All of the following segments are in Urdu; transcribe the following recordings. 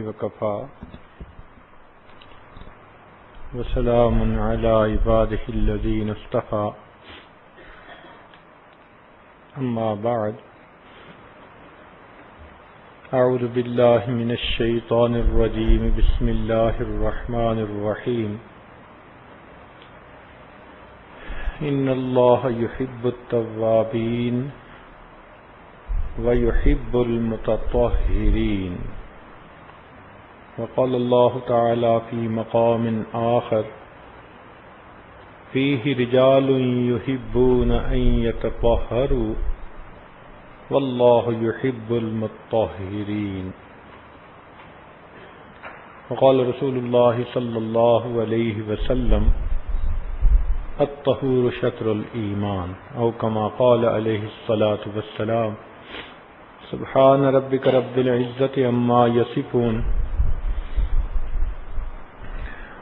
وكفى وسلام على عباده الذين اصطفى أما بعد أعوذ بالله من الشيطان الرجيم بسم الله الرحمن الرحيم إن الله يحب التوابين ويحب المتطهرين وقال الله تعالى في مقام آخر فيه رجال يحبون أن يتطهروا والله يحب المطهرين وقال رسول الله صلى الله عليه وسلم الطهور شطر الإيمان أو كما قال عليه الصلاة والسلام سبحان ربك رب العزة عما يصفون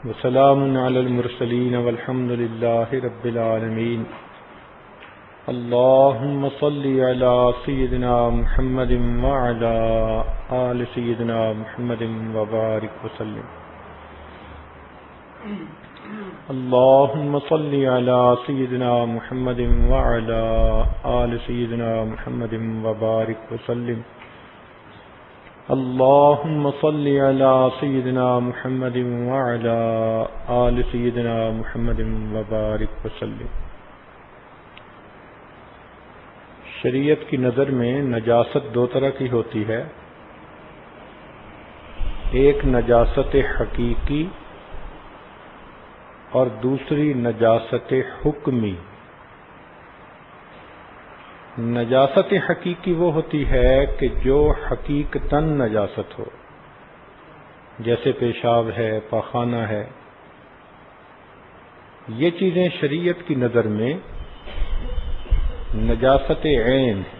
وسلام على المرسلين والحمد لله رب العالمين اللهم صل على سيدنا محمد وعلى آل سيدنا محمد وبارك وسلم اللهم صل على سيدنا محمد وعلى آل سيدنا محمد وبارك وسلم اللهم صل على سيدنا محمد وعلى آل سيدنا محمد وبارك وسلم شریعت کی نظر میں نجاست دو طرح کی ہوتی ہے، ایک نجاست حقیقی اور دوسری نجاست حکمی۔ نجاست حقیقی وہ ہوتی ہے کہ جو حقیقتاً نجاست ہو، جیسے پیشاب ہے، پاخانہ ہے، یہ چیزیں شریعت کی نظر میں نجاست عین ہے،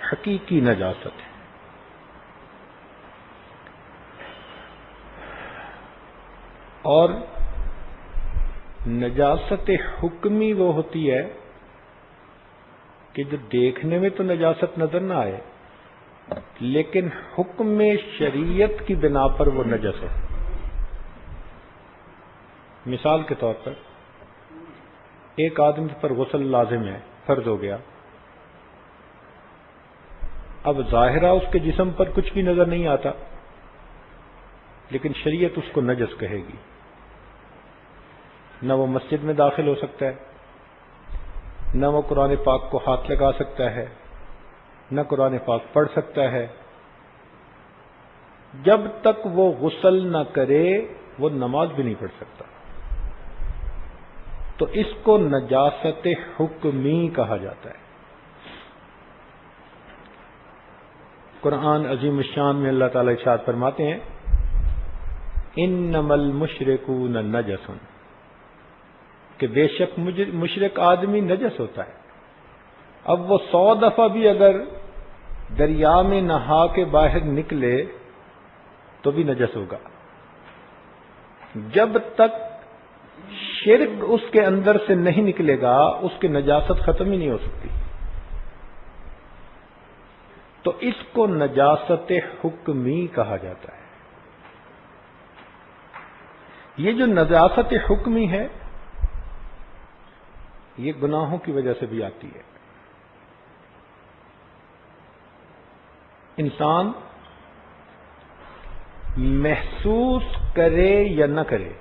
حقیقی نجاست ہے۔ اور نجاست حکمی وہ ہوتی ہے کہ جو دیکھنے میں تو نجاست نظر نہ آئے لیکن حکم شریعت کی بنا پر وہ نجس ہے۔ مثال کے طور پر ایک آدمی پر غسل لازم ہے، فرض ہو گیا، اب ظاہرہ اس کے جسم پر کچھ بھی نظر نہیں آتا لیکن شریعت اس کو نجس کہے گی، نہ وہ مسجد میں داخل ہو سکتا ہے، نہ وہ قرآن پاک کو ہاتھ لگا سکتا ہے، نہ قرآن پاک پڑھ سکتا ہے، جب تک وہ غسل نہ کرے وہ نماز بھی نہیں پڑھ سکتا۔ تو اس کو نجاست حکمی کہا جاتا ہے۔ قرآن عظیم الشان میں اللہ تعالیٰ ارشاد فرماتے ہیں انما المشرکون نجس، کہ بے شک مشرک آدمی نجس ہوتا ہے۔ اب وہ 100 دفعہ بھی اگر دریا میں نہا کے باہر نکلے تو بھی نجس ہوگا، جب تک شرک اس کے اندر سے نہیں نکلے گا اس کی نجاست ختم ہی نہیں ہو سکتی۔ تو اس کو نجاست حکمی کہا جاتا ہے۔ یہ جو نجاست حکمی ہے یہ گناہوں کی وجہ سے بھی آتی ہے۔ انسان محسوس کرے یا نہ کرے،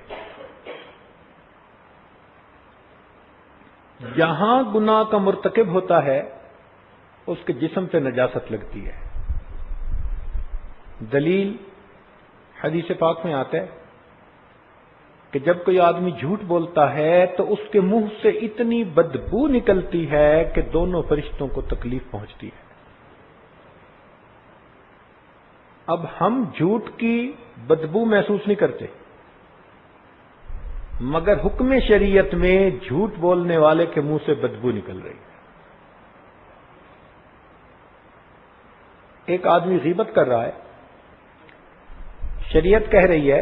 جہاں گناہ کا مرتکب ہوتا ہے اس کے جسم پہ نجاست لگتی ہے۔ دلیل حدیث پاک میں آتا ہے کہ جب کوئی آدمی جھوٹ بولتا ہے تو اس کے منہ سے اتنی بدبو نکلتی ہے کہ دونوں فرشتوں کو تکلیف پہنچتی ہے۔ اب ہم جھوٹ کی بدبو محسوس نہیں کرتے، مگر حکم شریعت میں جھوٹ بولنے والے کے منہ سے بدبو نکل رہی ہے۔ ایک آدمی غیبت کر رہا ہے، شریعت کہہ رہی ہے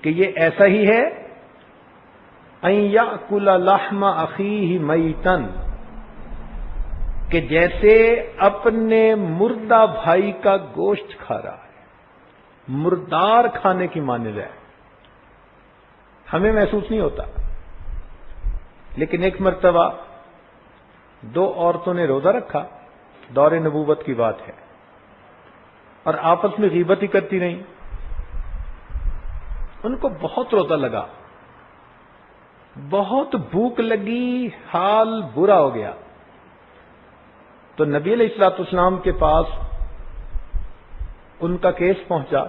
کہ یہ ایسا ہی ہے ان یاکل لحم اخیہ میتن، کہ جیسے اپنے مردہ بھائی کا گوشت کھا رہا ہے، مردار کھانے کی مانند ہے۔ ہمیں محسوس نہیں ہوتا، لیکن ایک مرتبہ دو عورتوں نے روزہ رکھا، دور نبوت کی بات ہے، اور آپس میں غیبت ہی کرتی رہیں۔ ان کو بہت روزہ لگا، بہت بھوک لگی، حال برا ہو گیا، تو نبی علیہ الصلوۃ والسلام کے پاس ان کا کیس پہنچا،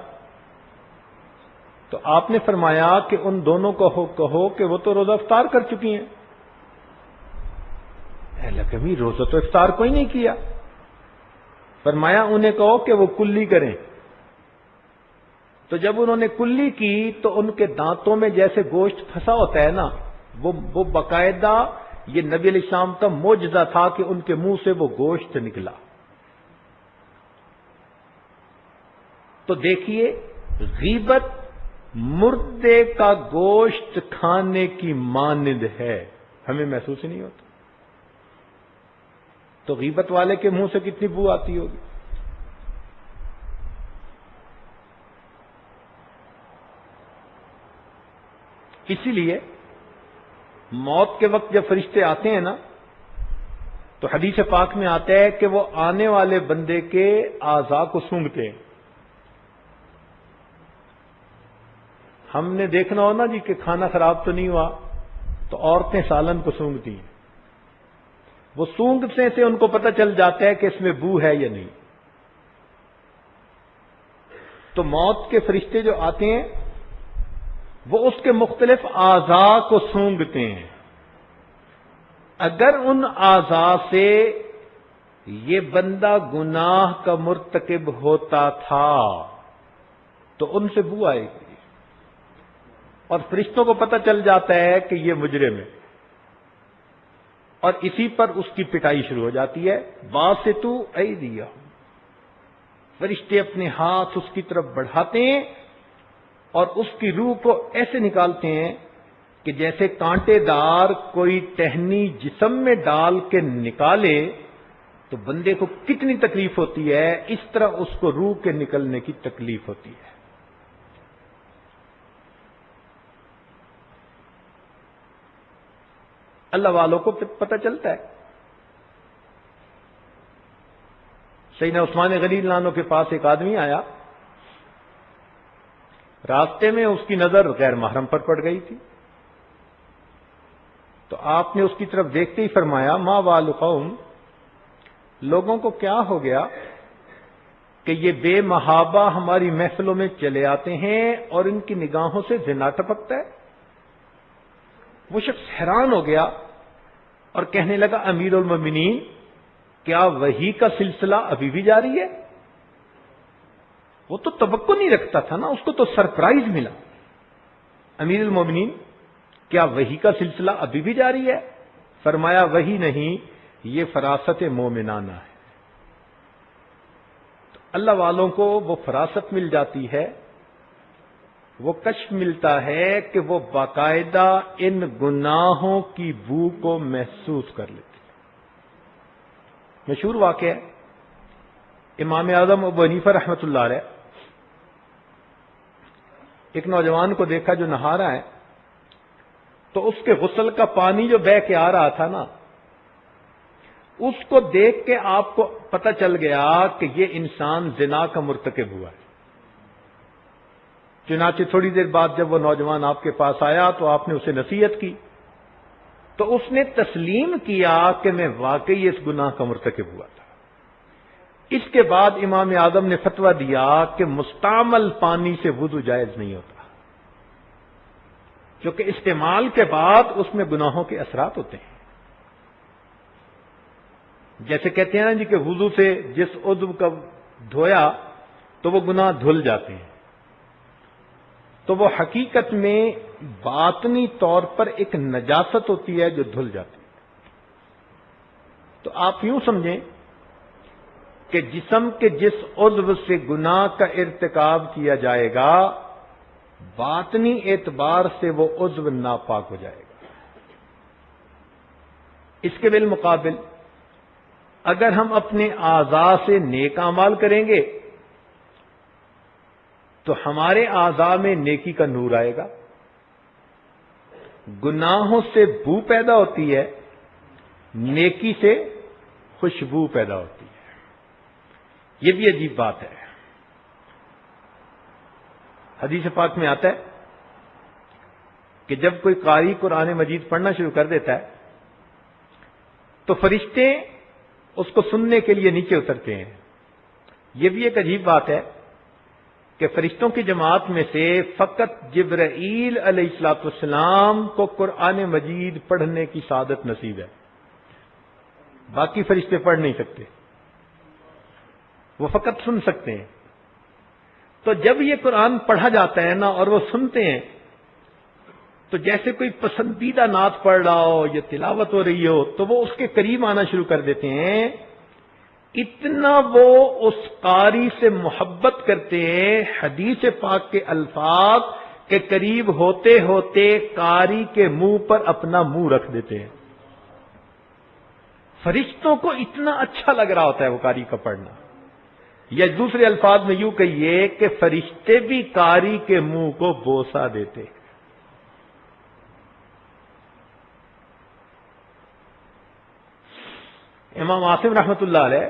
تو آپ نے فرمایا کہ ان دونوں کو کہو کہ وہ تو روزہ افطار کر چکی ہیں۔ کبھی روزہ تو افطار کوئی نہیں کیا۔ فرمایا انہیں کہو کہ وہ کلی کریں۔ تو جب انہوں نے کلی کی تو ان کے دانتوں میں جیسے گوشت پھنسا ہوتا ہے نا، وہ باقاعدہ یہ نبی علیہ السلام کا معجزہ تھا کہ ان کے منہ سے وہ گوشت نکلا۔ تو دیکھیے، غیبت مردے کا گوشت کھانے کی مانند ہے، ہمیں محسوس ہی نہیں ہوتا۔ تو غیبت والے کے منہ سے کتنی بو آتی ہوگی۔ اسی لیے موت کے وقت جب فرشتے آتے ہیں نا، تو حدیث پاک میں آتا ہے کہ وہ آنے والے بندے کے اعضاء کو سونگھتے ہیں۔ ہم نے دیکھنا ہو نا جی کہ کھانا خراب تو نہیں ہوا، تو عورتیں سالن کو سونگھتی ہیں، وہ سونگھنے سے ان کو پتہ چل جاتا ہے کہ اس میں بو ہے یا نہیں۔ تو موت کے فرشتے جو آتے ہیں وہ اس کے مختلف اعضاء کو سونگھتے ہیں۔ اگر ان اعضاء سے یہ بندہ گناہ کا مرتکب ہوتا تھا تو ان سے بو آئے گی، اور فرشتوں کو پتہ چل جاتا ہے کہ یہ مجرم ہے، اور اسی پر اس کی پٹائی شروع ہو جاتی ہے۔ باسطو ایدیہم، فرشتے اپنے ہاتھ اس کی طرف بڑھاتے ہیں اور اس کی روح کو ایسے نکالتے ہیں کہ جیسے کانٹے دار کوئی ٹہنی جسم میں ڈال کے نکالے تو بندے کو کتنی تکلیف ہوتی ہے، اس طرح اس کو روح کے نکلنے کی تکلیف ہوتی ہے۔ اللہ والوں کو پتہ چلتا ہے۔ سیدنا عثمان غنی اللہ عنہ کے پاس ایک آدمی آیا، راستے میں اس کی نظر غیر محرم پر پڑ گئی تھی، تو آپ نے اس کی طرف دیکھتے ہی فرمایا ما بال قوم، لوگوں کو کیا ہو گیا کہ یہ بے محابہ ہماری محفلوں میں چلے آتے ہیں اور ان کی نگاہوں سے زنا ٹپکتا ہے۔ وہ شخص حیران ہو گیا اور کہنے لگا امیر المومنین، کیا وحی کا سلسلہ ابھی بھی جاری ہے؟ وہ تو توقع نہیں رکھتا تھا نا، اس کو تو سرپرائز ملا۔ امیر المومنین، کیا وحی کا سلسلہ ابھی بھی جاری ہے؟ فرمایا وحی نہیں، یہ فراست مومنانہ ہے۔ تو اللہ والوں کو وہ فراست مل جاتی ہے، وہ کشف ملتا ہے کہ وہ باقاعدہ ان گناہوں کی بو کو محسوس کر لیتے۔ مشہور واقعہ ہے، امام اعظم ابو حنیفہ رحمۃ اللہ علیہ ایک نوجوان کو دیکھا جو نہا رہا ہے، تو اس کے غسل کا پانی جو بہہ کے آ رہا تھا نا، اس کو دیکھ کے آپ کو پتہ چل گیا کہ یہ انسان زنا کا مرتکب ہوا ہے۔ چنانچہ تھوڑی دیر بعد جب وہ نوجوان آپ کے پاس آیا تو آپ نے اسے نصیحت کی، تو اس نے تسلیم کیا کہ میں واقعی اس گناہ کا مرتکب ہوا تھا۔ اس کے بعد امام اعظم نے فتویٰ دیا کہ مستعمل پانی سے وضو جائز نہیں ہوتا، کیونکہ استعمال کے بعد اس میں گناہوں کے اثرات ہوتے ہیں۔ جیسے کہتے ہیں نا جی کہ وضو سے جس عضو کا دھویا تو وہ گناہ دھل جاتے ہیں، تو وہ حقیقت میں باطنی طور پر ایک نجاست ہوتی ہے جو دھل جاتی ہے۔ تو آپ یوں سمجھیں کہ جسم کے جس عضو سے گناہ کا ارتکاب کیا جائے گا باطنی اعتبار سے وہ عضو ناپاک ہو جائے گا. اس کے بالمقابل اگر ہم اپنے اعضاء سے نیک اعمال کریں گے تو ہمارے اعضاء میں نیکی کا نور آئے گا. گناہوں سے بو پیدا ہوتی ہے، نیکی سے خوشبو پیدا ہوتی ہے. یہ بھی عجیب بات ہے. حدیث پاک میں آتا ہے کہ جب کوئی قاری قرآن مجید پڑھنا شروع کر دیتا ہے تو فرشتے اس کو سننے کے لیے نیچے اترتے ہیں. یہ بھی ایک عجیب بات ہے کہ فرشتوں کی جماعت میں سے فقط جبرائیل علیہ الصلوۃ والسلام کو قرآن مجید پڑھنے کی سعادت نصیب ہے. باقی فرشتے پڑھ نہیں سکتے، وہ فقط سن سکتے ہیں. تو جب یہ قرآن پڑھا جاتا ہے نا اور وہ سنتے ہیں تو جیسے کوئی پسندیدہ نعت پڑھ رہا ہو یا تلاوت ہو رہی ہو تو وہ اس کے قریب آنا شروع کر دیتے ہیں. اتنا وہ اس قاری سے محبت کرتے ہیں، حدیث پاک کے الفاظ کے قریب ہوتے ہوتے قاری کے منہ پر اپنا منہ رکھ دیتے ہیں. فرشتوں کو اتنا اچھا لگ رہا ہوتا ہے وہ قاری کا پڑھنا. یا دوسرے الفاظ میں یوں کہیے کہ فرشتے بھی قاری کے منہ کو بوسہ دیتے. امام عاصم رحمت اللہ علیہ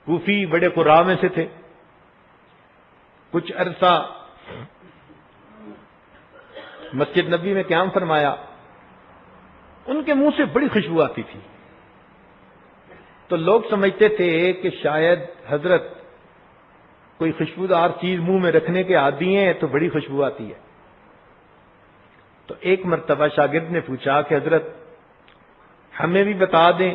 کوفی بڑے قراء میں سے تھے. کچھ عرصہ مسجد نبی میں قیام فرمایا. ان کے منہ سے بڑی خوشبو آتی تھی تو لوگ سمجھتے تھے کہ شاید حضرت کوئی خوشبودار چیز منہ میں رکھنے کے عادی ہیں تو بڑی خوشبو آتی ہے. تو ایک مرتبہ شاگرد نے پوچھا کہ حضرت ہمیں بھی بتا دیں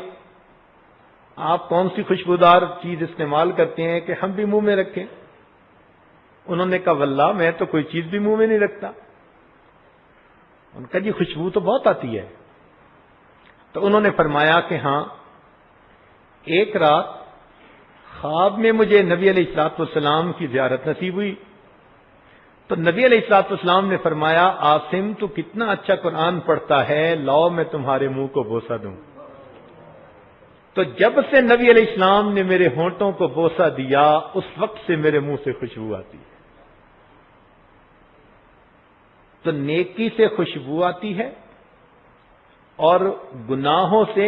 آپ کون سی خوشبودار چیز استعمال کرتے ہیں کہ ہم بھی منہ میں رکھیں. انہوں نے کہا واللہ میں تو کوئی چیز بھی منہ میں نہیں رکھتا. ان کا جی خوشبو تو بہت آتی ہے. تو انہوں نے فرمایا کہ ہاں ایک رات خواب میں مجھے نبی علیہ الصلوۃ والسلام کی زیارت نصیب ہوئی تو نبی علیہ الصلوۃ والسلام نے فرمایا عاصم تو کتنا اچھا قرآن پڑھتا ہے، لاؤ میں تمہارے منہ کو بوسہ دوں. تو جب سے نبی علیہ السلام نے میرے ہونٹوں کو بوسہ دیا اس وقت سے میرے منہ سے خوشبو آتی ہے. تو نیکی سے خوشبو آتی ہے اور گناہوں سے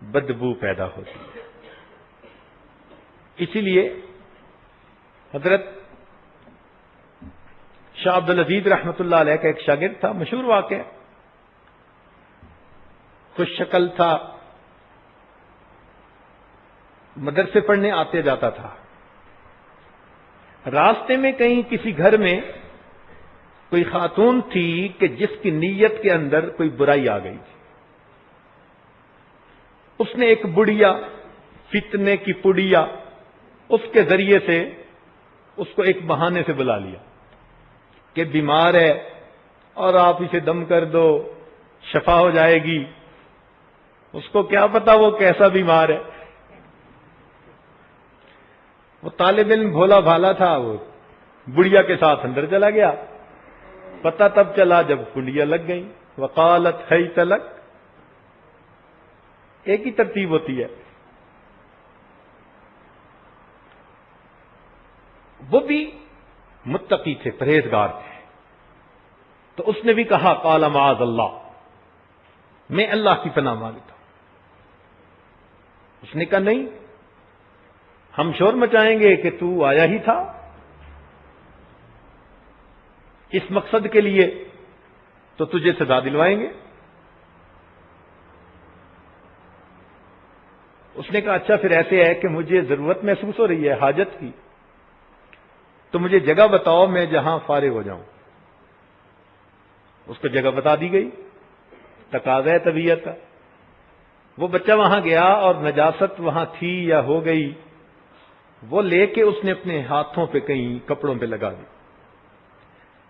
بدبو پیدا ہوتی ہے. اسی لیے حضرت شاہ عبد العزیز رحمت اللہ علیہ کا ایک شاگرد تھا، مشہور واقعہ، خوش شکل تھا، مدرسے پڑھنے آتے جاتا تھا. راستے میں کہیں کسی گھر میں کوئی خاتون تھی کہ جس کی نیت کے اندر کوئی برائی آ گئی تھی. اس نے ایک بڑھیا فتنے کی پڑیا اس کے ذریعے سے اس کو ایک بہانے سے بلا لیا کہ بیمار ہے اور آپ اسے دم کر دو شفا ہو جائے گی. اس کو کیا پتا وہ کیسا بیمار ہے. وہ طالب علم بھولا بھالا تھا، وہ بڑھیا کے ساتھ اندر چلا گیا. پتہ تب چلا جب کنڈیاں لگ گئیں. وقالت حیت لک، ایک ہی ترتیب ہوتی ہے. وہ بھی متقی تھے، پرہیزگار تھے. تو اس نے بھی کہا قال معاذ اللہ، میں اللہ کی پناہ مانگتا ہوں. اس نے کہا نہیں، ہم شور مچائیں گے کہ تو آیا ہی تھا اس مقصد کے لیے تو تجھے سزا دلوائیں گے. اس نے کہا اچھا پھر ایسے ہے کہ مجھے ضرورت محسوس ہو رہی ہے حاجت کی، تو مجھے جگہ بتاؤ میں جہاں فارغ ہو جاؤں. اس کو جگہ بتا دی گئی، تقاضا ہے طبیعت کا. وہ بچہ وہاں گیا اور نجاست وہاں تھی یا ہو گئی، وہ لے کے اس نے اپنے ہاتھوں پہ کہیں کپڑوں پہ لگا دی.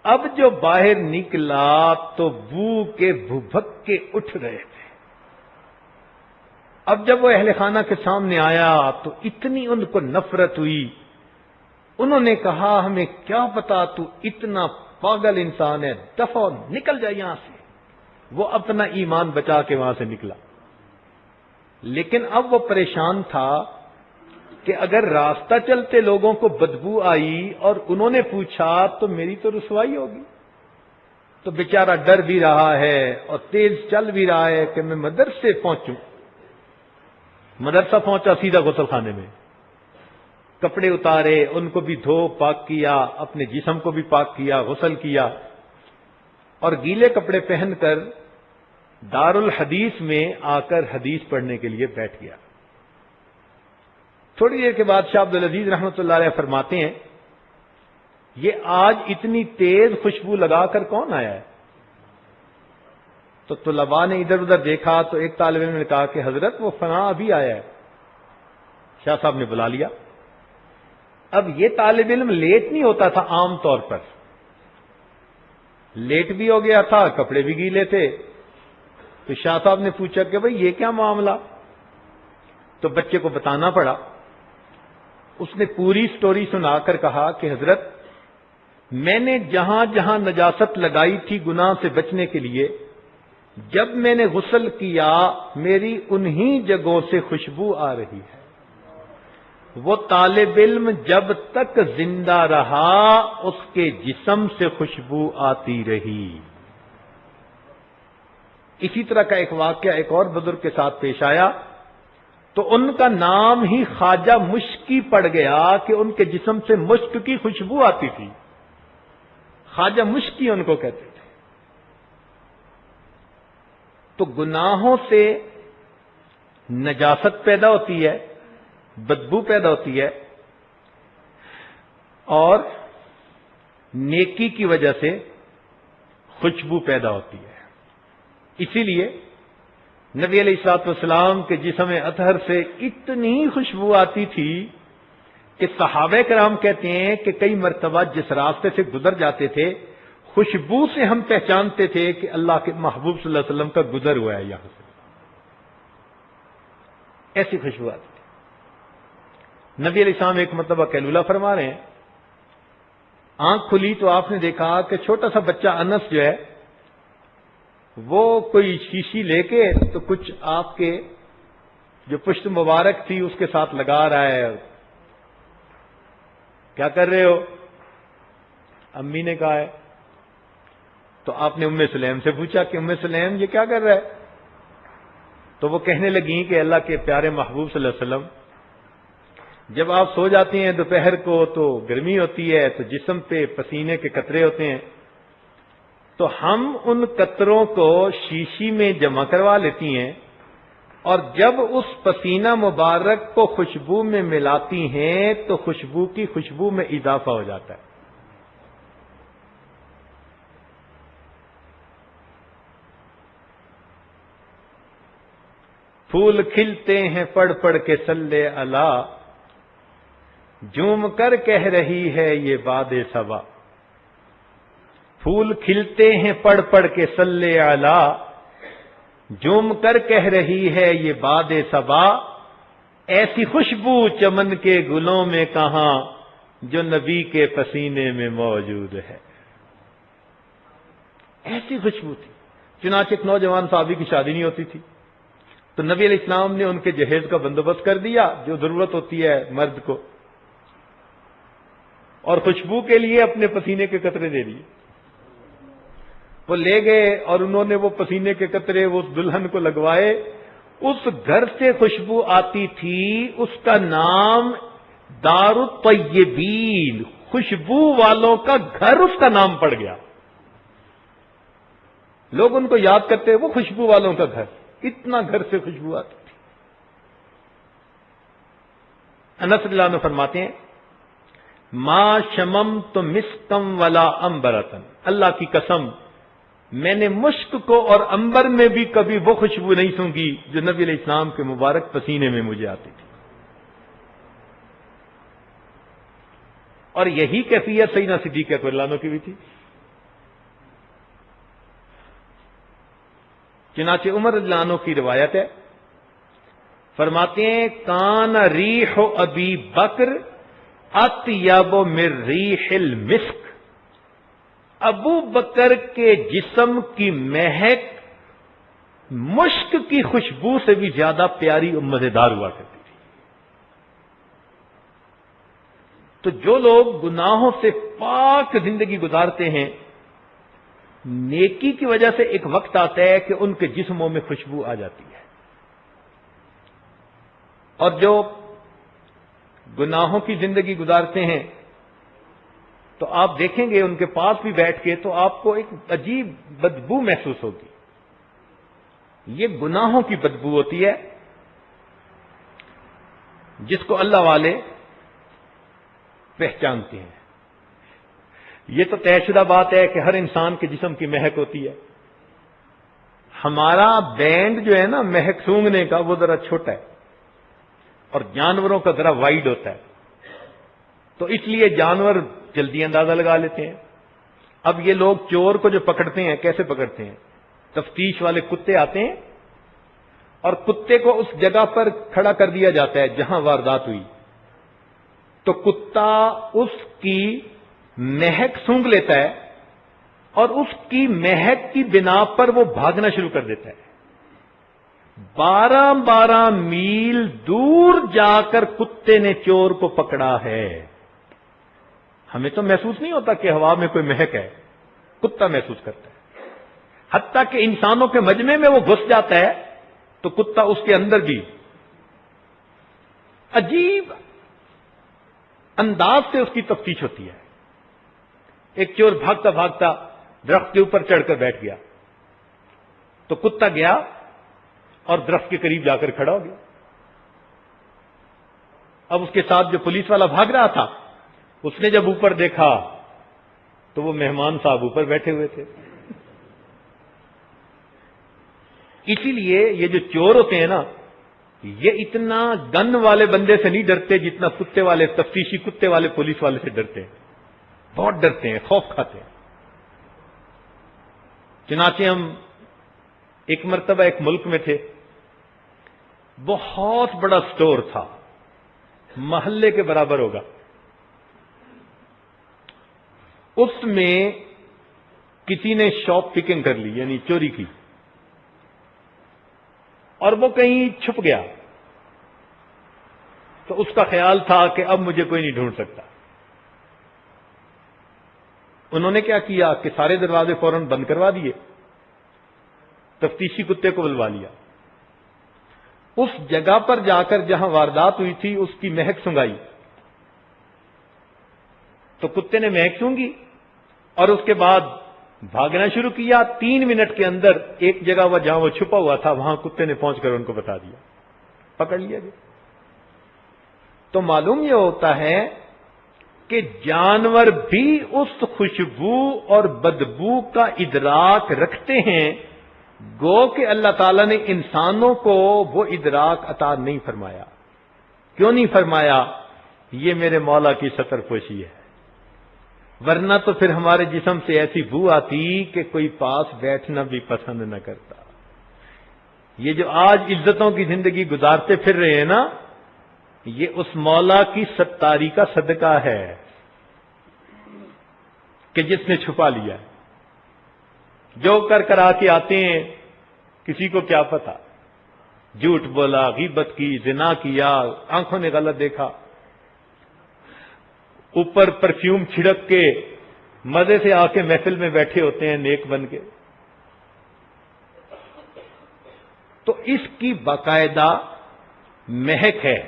اب جو باہر نکلا تو بو کے بھبک کے اٹھ رہے تھے. اب جب وہ اہل خانہ کے سامنے آیا تو اتنی ان کو نفرت ہوئی، انہوں نے کہا ہمیں کیا پتا تو اتنا پاگل انسان ہے، دفعہ نکل جائے یہاں سے۔ وہ اپنا ایمان بچا کے وہاں سے نکلا، لیکن اب وہ پریشان تھا کہ اگر راستہ چلتے لوگوں کو بدبو آئی اور انہوں نے پوچھا تو میری تو رسوائی ہوگی، تو بیچارہ ڈر بھی رہا ہے اور تیز چل بھی رہا ہے کہ میں مدرسے پہنچوں۔ مدرسہ پہنچا، سیدھا غسل خانے میں، کپڑے اتارے، ان کو بھی دھو پاک کیا، اپنے جسم کو بھی پاک کیا، غسل کیا، اور گیلے کپڑے پہن کر دار الحدیث میں آ کر حدیث پڑھنے کے لیے بیٹھ گیا۔ تھوڑی دیر کے بعد شاہ عبد العزیز رحمۃ اللہ علیہ فرماتے ہیں یہ آج اتنی تیز خوشبو لگا کر کون آیا ہے؟ تو طلباء نے ادھر ادھر دیکھا تو ایک طالب علم نے کہا کہ حضرت وہ فلاں ابھی آیا ہے۔ شاہ صاحب نے بلا لیا۔ اب یہ طالب علم لیٹ نہیں ہوتا تھا، عام طور پر لیٹ بھی ہو گیا تھا، کپڑے بھی گیلے تھے، تو شاہ صاحب نے پوچھا کہ بھئی یہ کیا معاملہ؟ تو بچے کو بتانا پڑا۔ اس نے پوری سٹوری سنا کر کہا کہ حضرت میں نے جہاں جہاں نجاست لگائی تھی گناہ سے بچنے کے لیے، جب میں نے غسل کیا میری انہی جگہوں سے خوشبو آ رہی ہے۔ وہ طالب علم جب تک زندہ رہا اس کے جسم سے خوشبو آتی رہی۔ اسی طرح کا ایک واقعہ ایک اور بزرگ کے ساتھ پیش آیا تو ان کا نام ہی خواجہ مشکی پڑ گیا کہ ان کے جسم سے مشک کی خوشبو آتی تھی۔ خواجہ مشکی ان کو کہتے تھے۔ تو گناہوں سے نجاست پیدا ہوتی ہے، بدبو پیدا ہوتی ہے، اور نیکی کی وجہ سے خوشبو پیدا ہوتی ہے۔ اسی لیے نبی علیہ الصلوۃ والسلام کے جسم اطہر سے اتنی خوشبو آتی تھی کہ صحابہ کرام کہتے ہیں کہ کئی مرتبہ جس راستے سے گزر جاتے تھے خوشبو سے ہم پہچانتے تھے کہ اللہ کے محبوب صلی اللہ علیہ وسلم کا گزر ہوا ہے یہاں سے، ایسی خوشبو آتی تھی۔ نبی علیہ السلام ایک مرتبہ قیلولہ فرما رہے ہیں، آنکھ کھلی تو آپ نے دیکھا کہ چھوٹا سا بچہ انس جو ہے وہ کوئی شیشی لے کے تو کچھ آپ کے جو پشت مبارک تھی اس کے ساتھ لگا رہا ہے۔ کیا کر رہے ہو؟ امی نے کہا ہے۔ تو آپ نے ام سلیم سے پوچھا کہ ام سلیم یہ کیا کر رہا ہے؟ تو وہ کہنے لگیں کہ اللہ کے پیارے محبوب صلی اللہ علیہ وسلم جب آپ سو جاتے ہیں دوپہر کو تو گرمی ہوتی ہے تو جسم پہ پسینے کے قطرے ہوتے ہیں، تو ہم ان قطروں کو شیشی میں جمع کروا لیتی ہیں اور جب اس پسینہ مبارک کو خوشبو میں ملاتی ہیں تو خوشبو کی خوشبو میں اضافہ ہو جاتا ہے۔ پھول کھلتے ہیں پڑھ پڑھ کے صلی علی، جھوم کر کہہ رہی ہے یہ باد صبا۔ پھول کھلتے ہیں پڑھ پڑھ کے صلی علی، جھوم کر کہہ رہی ہے یہ باد صبا، ایسی خوشبو چمن کے گلوں میں کہاں جو نبی کے پسینے میں موجود ہے۔ ایسی خوشبو تھی۔ چنانچہ ایک نوجوان صحابی کی شادی نہیں ہوتی تھی تو نبی علیہ السلام نے ان کے جہیز کا بندوبست کر دیا جو ضرورت ہوتی ہے مرد کو، اور خوشبو کے لیے اپنے پسینے کے قطرے دے دیے۔ وہ لے گئے اور انہوں نے وہ پسینے کے قطرے اس دلہن کو لگوائے۔ اس گھر سے خوشبو آتی تھی، اس کا نام دار الطیبین، خوشبو والوں کا گھر اس کا نام پڑ گیا۔ لوگ ان کو یاد کرتے وہ خوشبو والوں کا گھر، اتنا گھر سے خوشبو آتی تھی۔ انس رضی اللہ عنہ فرماتے ہیں ما شممت مسکم ولا عنبرۃ، اللہ کی قسم میں نے مشک کو اور عنبر میں بھی کبھی وہ خوشبو نہیں سونگھی جو نبی علیہ السلام کے مبارک پسینے میں مجھے آتی تھی۔ اور یہی کیفیت سیدنا صدیق اکبر رضی اللہ عنہ کی بھی تھی۔ چنانچہ عمر رضی اللہ عنہ کی روایت ہے فرماتے ہیں کان ریح ابی بکر اطیب من ریح المسک، ابو بکر کے جسم کی مہک مشک کی خوشبو سے بھی زیادہ پیاری اور مزیدار ہوا کرتی تھی۔ تو جو لوگ گناہوں سے پاک زندگی گزارتے ہیں، نیکی کی وجہ سے ایک وقت آتا ہے کہ ان کے جسموں میں خوشبو آ جاتی ہے، اور جو گناہوں کی زندگی گزارتے ہیں تو آپ دیکھیں گے ان کے پاس بھی بیٹھ کے تو آپ کو ایک عجیب بدبو محسوس ہوگی۔ یہ گناہوں کی بدبو ہوتی ہے جس کو اللہ والے پہچانتے ہیں۔ یہ تو طے شدہ بات ہے کہ ہر انسان کے جسم کی مہک ہوتی ہے۔ ہمارا بینڈ جو ہے نا مہک سونگنے کا، وہ ذرا چھوٹا ہے، اور جانوروں کا ذرا وائڈ ہوتا ہے، تو اس لیے جانور جلدی اندازہ لگا لیتے ہیں۔ اب یہ لوگ چور کو جو پکڑتے ہیں کیسے پکڑتے ہیں؟ تفتیش والے کتے آتے ہیں اور کتے کو اس جگہ پر کھڑا کر دیا جاتا ہے جہاں واردات ہوئی، تو کتا اس کی مہک سونگ لیتا ہے اور اس کی مہک کی بنا پر وہ بھاگنا شروع کر دیتا ہے۔ 12 میل دور جا کر کتے نے چور کو پکڑا ہے۔ ہمیں تو محسوس نہیں ہوتا کہ ہوا میں کوئی مہک ہے، کتا محسوس کرتا ہے۔ حتیٰ کہ انسانوں کے مجمع میں وہ گھس جاتا ہے تو کتا اس کے اندر بھی عجیب انداز سے اس کی تفتیش ہوتی ہے۔ ایک چور بھاگتا بھاگتا درخت کے اوپر چڑھ کر بیٹھ گیا، تو کتا گیا اور درخت کے قریب جا کر کھڑا ہو گیا۔ اب اس کے ساتھ جو پولیس والا بھاگ رہا تھا، اس نے جب اوپر دیکھا تو وہ مہمان صاحب اوپر بیٹھے ہوئے تھے۔ اسی لیے یہ جو چور ہوتے ہیں نا، یہ اتنا گن والے بندے سے نہیں ڈرتے جتنا کتے والے، تفتیشی کتے والے پولیس والے سے ڈرتے ہیں۔ بہت ڈرتے ہیں، خوف کھاتے ہیں۔ چنانچہ ہم ایک مرتبہ ایک ملک میں تھے، بہت بڑا سٹور تھا، محلے کے برابر ہوگا۔ اس میں کسی نے شاپ پکنگ کر لی، یعنی چوری کی، اور وہ کہیں چھپ گیا، تو اس کا خیال تھا کہ اب مجھے کوئی نہیں ڈھونڈ سکتا۔ انہوں نے کیا کیا کہ سارے دروازے فوراً بند کروا دیے، تفتیشی کتے کو بلوا لیا، اس جگہ پر جا کر جہاں واردات ہوئی تھی اس کی مہک سنگائی، تو کتے نے مہک سونگی اور اس کے بعد بھاگنا شروع کیا۔ 3 منٹ کے اندر ایک جگہ وہ جہاں وہ چھپا ہوا تھا وہاں کتے نے پہنچ کر ان کو بتا دیا، پکڑ لیا گیا۔ تو معلوم یہ ہوتا ہے کہ جانور بھی اس خوشبو اور بدبو کا ادراک رکھتے ہیں، گو کہ اللہ تعالیٰ نے انسانوں کو وہ ادراک عطا نہیں فرمایا۔ کیوں نہیں فرمایا؟ یہ میرے مولا کی ستر پوشی ہے، ورنہ تو پھر ہمارے جسم سے ایسی بو آتی کہ کوئی پاس بیٹھنا بھی پسند نہ کرتا۔ یہ جو آج عزتوں کی زندگی گزارتے پھر رہے ہیں نا، یہ اس مولا کی ستاری کا صدقہ ہے کہ جس نے چھپا لیا۔ جو کر آ کے آتے ہیں، کسی کو کیا پتا، جھوٹ بولا، غیبت کی، زنا کیا، آنکھوں نے غلط دیکھا، اوپر پرفیوم چھڑک کے مزے سے آ کے محفل میں بیٹھے ہوتے ہیں نیک بن کے۔ تو اس کی باقاعدہ مہک ہے۔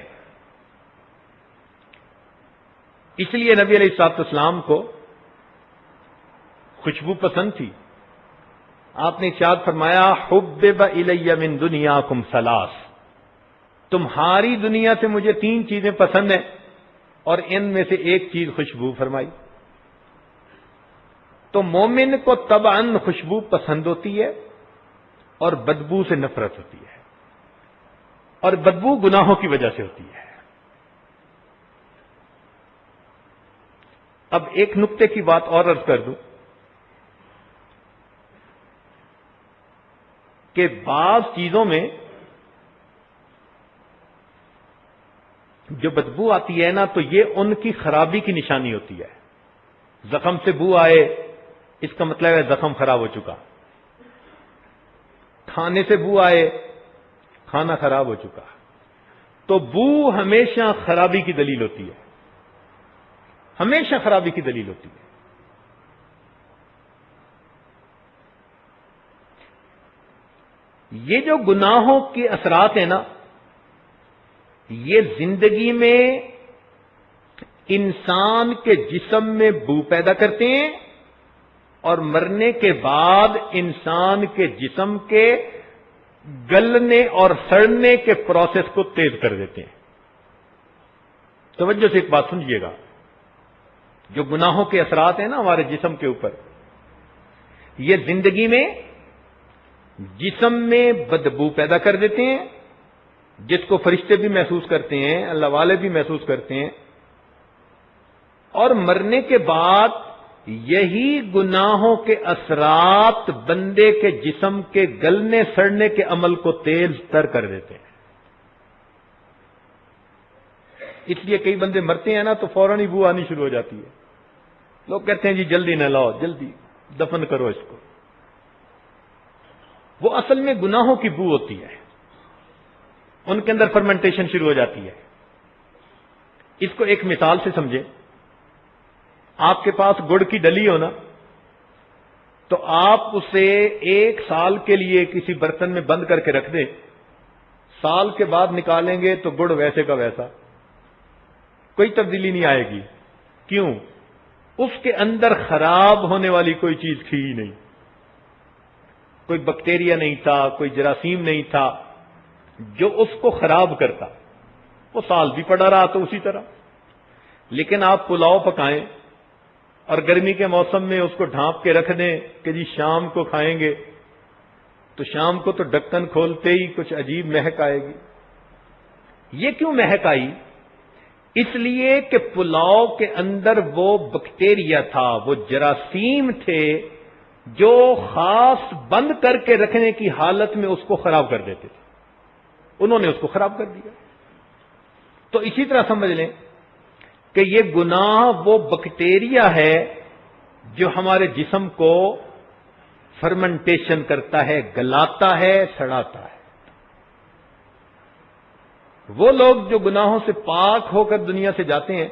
اس لیے نبی علیہ الصلوۃ والسلام کو خوشبو پسند تھی۔ آپ نے ارشاد فرمایا حبب الی من دنیاکم ثلاث، تمہاری دنیا سے مجھے 3 چیزیں پسند ہیں، اور ان میں سے ایک چیز خوشبو فرمائی۔ تو مومن کو طبعاً خوشبو پسند ہوتی ہے اور بدبو سے نفرت ہوتی ہے، اور بدبو گناہوں کی وجہ سے ہوتی ہے۔ اب ایک نقطے کی بات اور عرض کر دوں کہ بعض چیزوں میں جو بدبو آتی ہے نا تو یہ ان کی خرابی کی نشانی ہوتی ہے. زخم سے بو آئے اس کا مطلب ہے زخم خراب ہو چکا. کھانے سے بو آئے کھانا خراب ہو چکا. تو بو ہمیشہ خرابی کی دلیل ہوتی ہے, ہمیشہ خرابی کی دلیل ہوتی ہے. یہ جو گناہوں کے اثرات ہیں نا یہ زندگی میں انسان کے جسم میں بو پیدا کرتے ہیں اور مرنے کے بعد انسان کے جسم کے گلنے اور سڑنے کے پروسیس کو تیز کر دیتے ہیں. توجہ سے ایک بات سمجھیے گا, جو گناہوں کے اثرات ہیں نا ہمارے جسم کے اوپر, یہ زندگی میں جسم میں بدبو پیدا کر دیتے ہیں, جس کو فرشتے بھی محسوس کرتے ہیں, اللہ والے بھی محسوس کرتے ہیں, اور مرنے کے بعد یہی گناہوں کے اثرات بندے کے جسم کے گلنے سڑنے کے عمل کو تیز تر کر دیتے ہیں. اس لیے کئی بندے مرتے ہیں نا تو فوراً ہی بو آنی شروع ہو جاتی ہے. لوگ کہتے ہیں جی جلدی نہ لاؤ, جلدی دفن کرو اس کو. وہ اصل میں گناہوں کی بو ہوتی ہے, ان کے اندر فرمنٹیشن شروع ہو جاتی ہے. اس کو ایک مثال سے سمجھیں. آپ کے پاس گڑ کی ڈلی ہو نا تو آپ اسے 1 سال کے لیے کسی برتن میں بند کر کے رکھ دیں, سال کے بعد نکالیں گے تو گڑ ویسے کا ویسا, کوئی تبدیلی نہیں آئے گی. کیوں؟ اس کے اندر خراب ہونے والی کوئی چیز تھی ہی نہیں, کوئی بیکٹیریا نہیں تھا, کوئی جراثیم نہیں تھا جو اس کو خراب کرتا. وہ سال بھی پڑا رہا تو اسی طرح. لیکن آپ پلاؤ پکائیں اور گرمی کے موسم میں اس کو ڈھانپ کے رکھ دیں کہ جی شام کو کھائیں گے, تو شام کو تو ڈھکن کھولتے ہی کچھ عجیب مہک آئے گی. یہ کیوں مہک آئی؟ اس لیے کہ پلاؤ کے اندر وہ بیکٹیریا تھا, وہ جراثیم تھے جو خاص بند کر کے رکھنے کی حالت میں اس کو خراب کر دیتے تھے. انہوں نے اس کو خراب کر دیا. تو اسی طرح سمجھ لیں کہ یہ گناہ وہ بیکٹیریا ہے جو ہمارے جسم کو فرمنٹیشن کرتا ہے, گلاتا ہے, سڑاتا ہے. وہ لوگ جو گناہوں سے پاک ہو کر دنیا سے جاتے ہیں,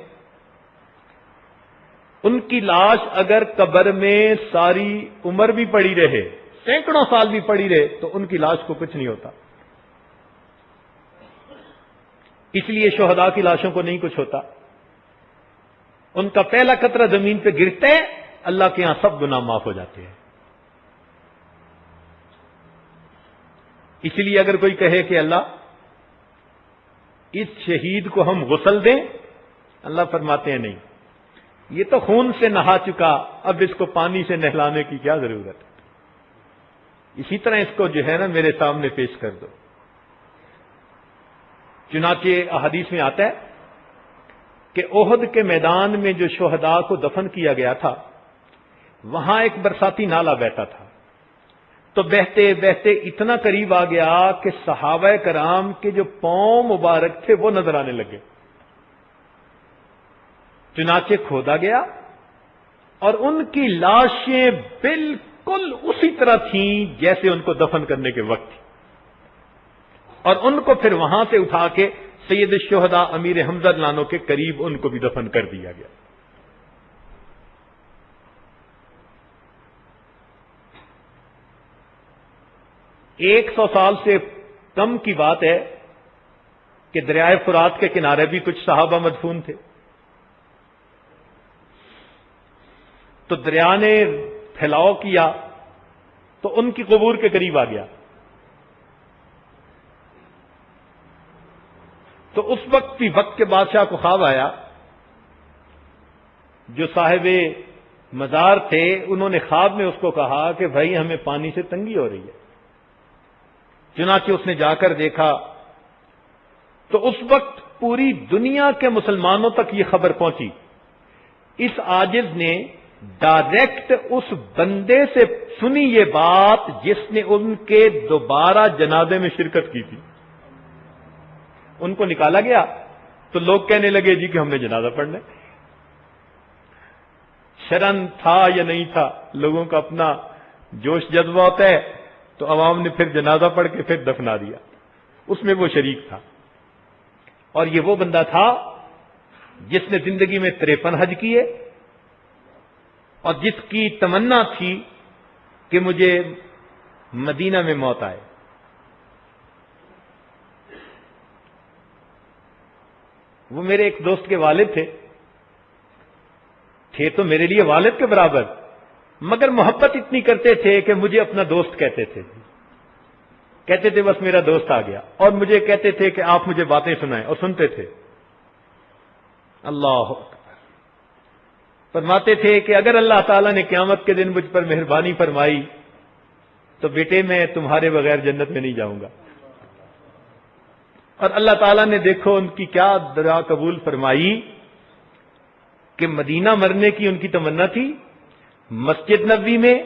ان کی لاش اگر قبر میں ساری عمر بھی پڑی رہے, سینکڑوں سال بھی پڑی رہے, تو ان کی لاش کو کچھ نہیں ہوتا. اس لیے شہداء کی لاشوں کو نہیں کچھ ہوتا. ان کا پہلا قطرہ زمین پہ گرتے اللہ کے ہاں سب گناہ معاف ہو جاتے ہیں. اس لیے اگر کوئی کہے کہ اللہ اس شہید کو ہم غسل دیں, اللہ فرماتے ہیں نہیں, یہ تو خون سے نہا چکا, اب اس کو پانی سے نہلانے کی کیا ضرورت ہے. اسی طرح اس کو جو ہے نا میرے سامنے پیش کر دو. چنانچہ احادیث میں آتا ہے کہ احد کے میدان میں جو شہداء کو دفن کیا گیا تھا وہاں ایک برساتی نالا بہتا تھا. تو بہتے بہتے اتنا قریب آ گیا کہ صحابہ کرام کے جو پاؤں مبارک تھے وہ نظر آنے لگے. چنانچہ کھودا گیا اور ان کی لاشیں بالکل اسی طرح تھیں جیسے ان کو دفن کرنے کے وقت تھی, اور ان کو پھر وہاں سے اٹھا کے سید الشہداء امیر حمزہ لانو کے قریب ان کو بھی دفن کر دیا گیا. ایک 100 سال سے کم کی بات ہے کہ دریائے فرات کے کنارے بھی کچھ صحابہ مدفون تھے. تو دریا نے پھیلاؤ کیا تو ان کی قبور کے قریب آ گیا. تو اس وقت بھی وقت کے بادشاہ کو خواب آیا, جو صاحب مزار تھے انہوں نے خواب میں اس کو کہا کہ بھائی ہمیں پانی سے تنگی ہو رہی ہے. چنانچہ اس نے جا کر دیکھا تو اس وقت پوری دنیا کے مسلمانوں تک یہ خبر پہنچی. اس عاجز نے ڈائریکٹ اس بندے سے سنی یہ بات جس نے ان کے دوبارہ جنازے میں شرکت کی تھی. ان کو نکالا گیا تو لوگ کہنے لگے جی کہ ہم نے جنازہ پڑھنا ہے. شرن تھا یا نہیں تھا، لوگوں کا اپنا جوش جذبہ ہوتا ہے، تو عوام نے پھر جنازہ پڑھ کے پھر دفنا دیا. اس میں وہ شریک تھا. اور یہ وہ بندہ تھا جس نے زندگی میں 53 حج کیے اور جس کی تمنا تھی کہ مجھے مدینہ میں موت آئے. وہ میرے ایک دوست کے والد تھے تو میرے لیے والد کے برابر، مگر محبت اتنی کرتے تھے کہ مجھے اپنا دوست کہتے تھے بس میرا دوست آ گیا، اور مجھے کہتے تھے کہ آپ مجھے باتیں سنائیں، اور سنتے تھے. اللہ اکبر. فرماتے تھے کہ اگر اللہ تعالیٰ نے قیامت کے دن مجھ پر مہربانی فرمائی تو بیٹے میں تمہارے بغیر جنت میں نہیں جاؤں گا. اور اللہ تعالیٰ نے دیکھو ان کی کیا دعا قبول فرمائی کہ مدینہ مرنے کی ان کی تمنا تھی. مسجد نبوی میں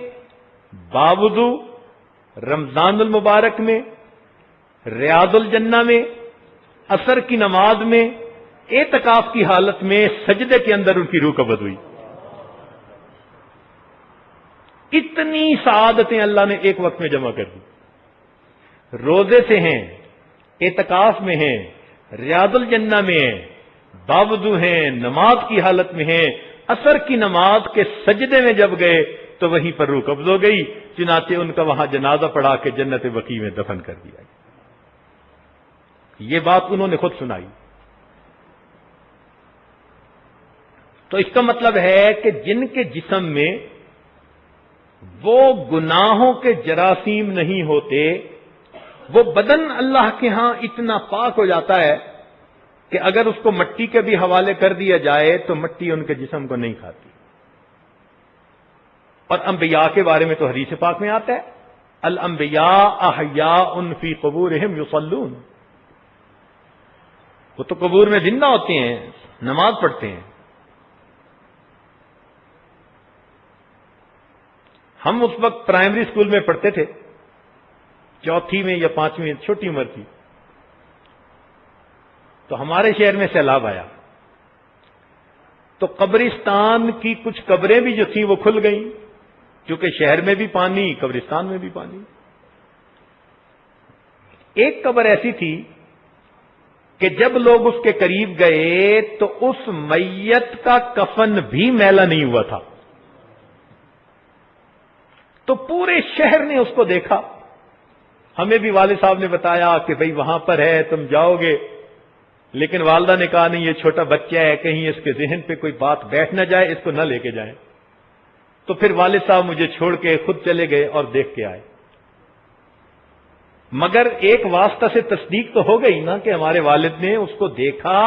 باوضو رمضان المبارک میں ریاض الجنہ میں عصر کی نماز میں اعتکاف کی حالت میں سجدے کے اندر ان کی روح قبض ہوئی. اتنی سعادتیں اللہ نے ایک وقت میں جمع کر دی. روزے سے ہیں، اعتکاف میں ہیں، ریاض الجنہ میں ہیں، باوضو ہیں، نماز کی حالت میں ہیں. عصر کی نماز کے سجدے میں جب گئے تو وہیں پر روح قبض ہو گئی. چنانچہ ان کا وہاں جنازہ پڑھا کے جنت بقیع میں دفن کر دیا گیا. یہ بات انہوں نے خود سنائی. تو اس کا مطلب ہے کہ جن کے جسم میں وہ گناہوں کے جراثیم نہیں ہوتے، وہ بدن اللہ کے ہاں اتنا پاک ہو جاتا ہے کہ اگر اس کو مٹی کے بھی حوالے کر دیا جائے تو مٹی ان کے جسم کو نہیں کھاتی. اور انبیاء کے بارے میں تو حدیث پاک میں آتا ہے الانبیاء احیاء فی قبورہم یصلون. وہ تو قبور میں زندہ ہوتے ہیں، نماز پڑھتے ہیں. ہم اس وقت پرائمری اسکول میں پڑھتے تھے، 4 میں یا 5 چھوٹی عمر تھی. تو ہمارے شہر میں سیلاب آیا تو قبرستان کی کچھ قبریں بھی جو تھیں وہ کھل گئیں، کیونکہ شہر میں بھی پانی، قبرستان میں بھی پانی. ایک قبر ایسی تھی کہ جب لوگ اس کے قریب گئے تو اس میت کا کفن بھی میلا نہیں ہوا تھا. تو پورے شہر نے اس کو دیکھا. ہمیں بھی والد صاحب نے بتایا کہ بھئی وہاں پر ہے، تم جاؤ گے. لیکن والدہ نے کہا نہیں، یہ چھوٹا بچہ ہے، کہیں اس کے ذہن پہ کوئی بات بیٹھ نہ جائے، اس کو نہ لے کے جائیں. تو پھر والد صاحب مجھے چھوڑ کے خود چلے گئے اور دیکھ کے آئے. مگر ایک واسطہ سے تصدیق تو ہو گئی نا کہ ہمارے والد نے اس کو دیکھا